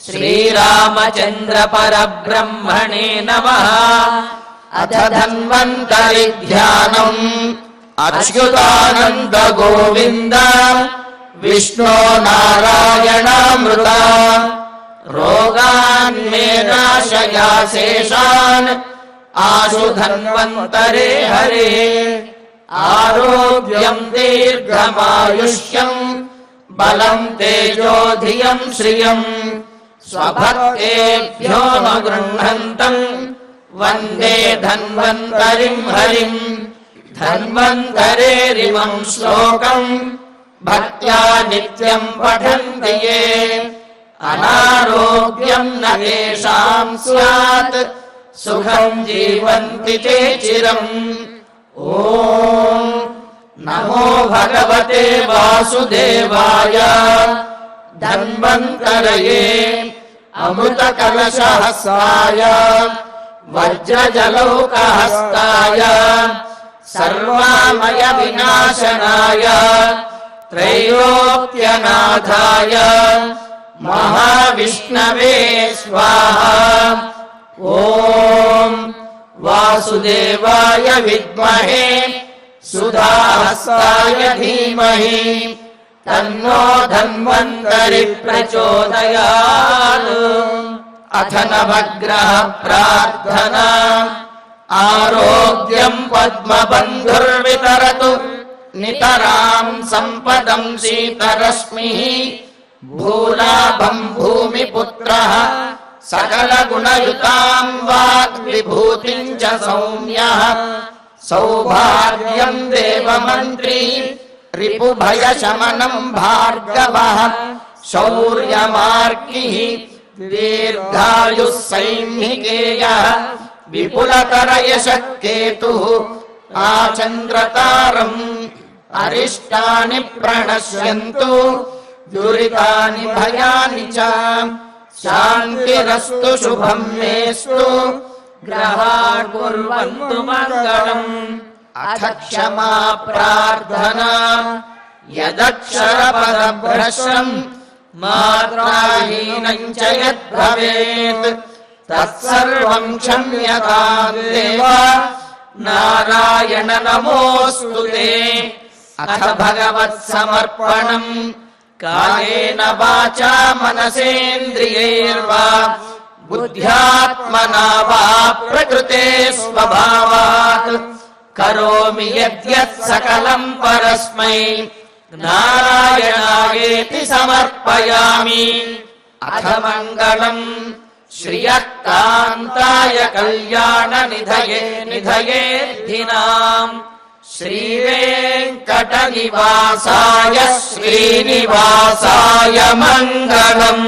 Speaker 3: శ్రీరామచంద్ర పరబ్రహ్మణే నమః. అథ ధన్వంతరి ధ్యానం
Speaker 5: అచ్యుతానంద గోవింద విష్ణో నారాయణామృత రోగాన్ మే నాశయా శేషాన్ ఆశు ధన్వంతరే హరే ఆరోగ్యం దీర్ఘమాయుష్యం బలం తేజోధియం శ్రియం స్వభక్తేభ్యో గృహంతం వందే ధన్వంతరిం హరిం ధన్వంతరేరిమం శ్లోకం భక్త్యా నిత్యం పఠంతి యే అనారోగ్యం న తేషాం స్యాత్ సుఖం జీవంతి తే చిరం. ఓం నమో భగవతే వాసుదేవాయ ధన్వంతరయే అమృత కలశహస్తాయ వజ్రజలౌకహస్తాయ సర్వామయ వినాశనాయ త్రైలోక్యనాథాయ మహావిష్ణవే స్వాహా. ఓం వాసుదేవాయ విద్మహే సుధాహస్తాయ ధీమహి తన్నో ధన్వంతరి ప్రచోదయాత్. అథ నవగ్రహ ప్రార్థనా ఆరోగ్యం పద్మబంధుర్వితరతు నితరాం సంపదం శీతరశ్మిః భూలాభం భూమిపుత్రః సకల గుణయుతాం వాగ్విభూతిం చ సౌమ్యః సౌభాగ్యం దేవమంత్రీ రిపుభయశమనం భార్గవః శౌర్యమార్గిః దీర్ఘాయుః సైంహికేయః విపులతరయశః కేతుః ఆచంద్రతారం అరిష్టాని ప్రణశ్యంతు దురితాని భయాని చ శాంతిరస్తు శుభం మేస్తు గ్రహాన్ కుర్వంతు మంగళం. అథ క్షమా ప్రార్థనా యదక్షరపదభ్రష్టం మాత్రాహీనం చ యద్భవేత్ తత్సర్వం క్షమ్యతాం దేవ నారాయణ నమోస్తుతే. అథ భగవత్ సమర్పణం కాయేన వాచా మనసేంద్రియైర్వా బుద్ధ్యాత్మనా వా ప్రకృతే స్వభావాత్ కరోమి యద్యత్ సకలం పరస్మై నారాయణాయేతి సమర్పయామి. అథ మంగళం శ్రియః కాంతాయ కళ్యాణ నిధయే నిధయేర్థినాం శ్రీవేంకటనివాసాయ శ్రీనివాసాయ మంగళం.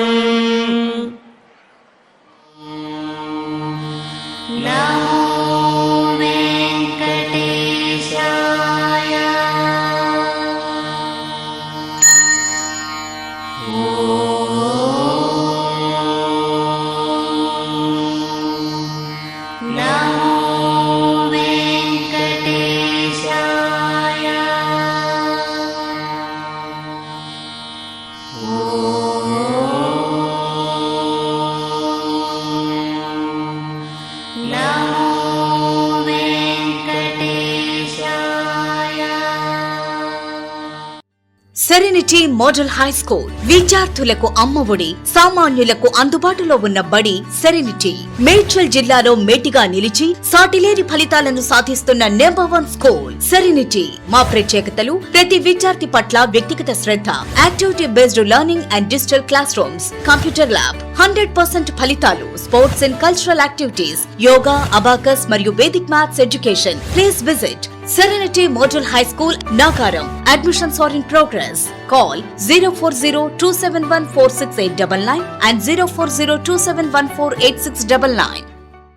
Speaker 6: సెరెనిటీ మోడల్ హై స్కూల్ విద్యార్థులకు అమ్మఒడి, సామాన్యులకు అందుబాటులో ఉన్న బడి సెరెనిటీ. మేడ్చల్ జిల్లాలో మేటిగా నిలిచి సాటిలేని ఫలితాలను సాధిస్తున్న నెంబర్ 1 స్కూల్ సెరెనిటీ. మా ప్రత్యేకతలు ప్రతి విద్యార్థి పట్ల వ్యక్తిగత శ్రద్ధ, activity based learning and digital classrooms, computer lab, 100% ఫలితాలు, sports and cultural activities, yoga, abacus మరియు Vedic maths education. Please visit Serenity Model High School, Nagaram. Admissions are in progress. Call 040-271-46899 and 040-271-48699.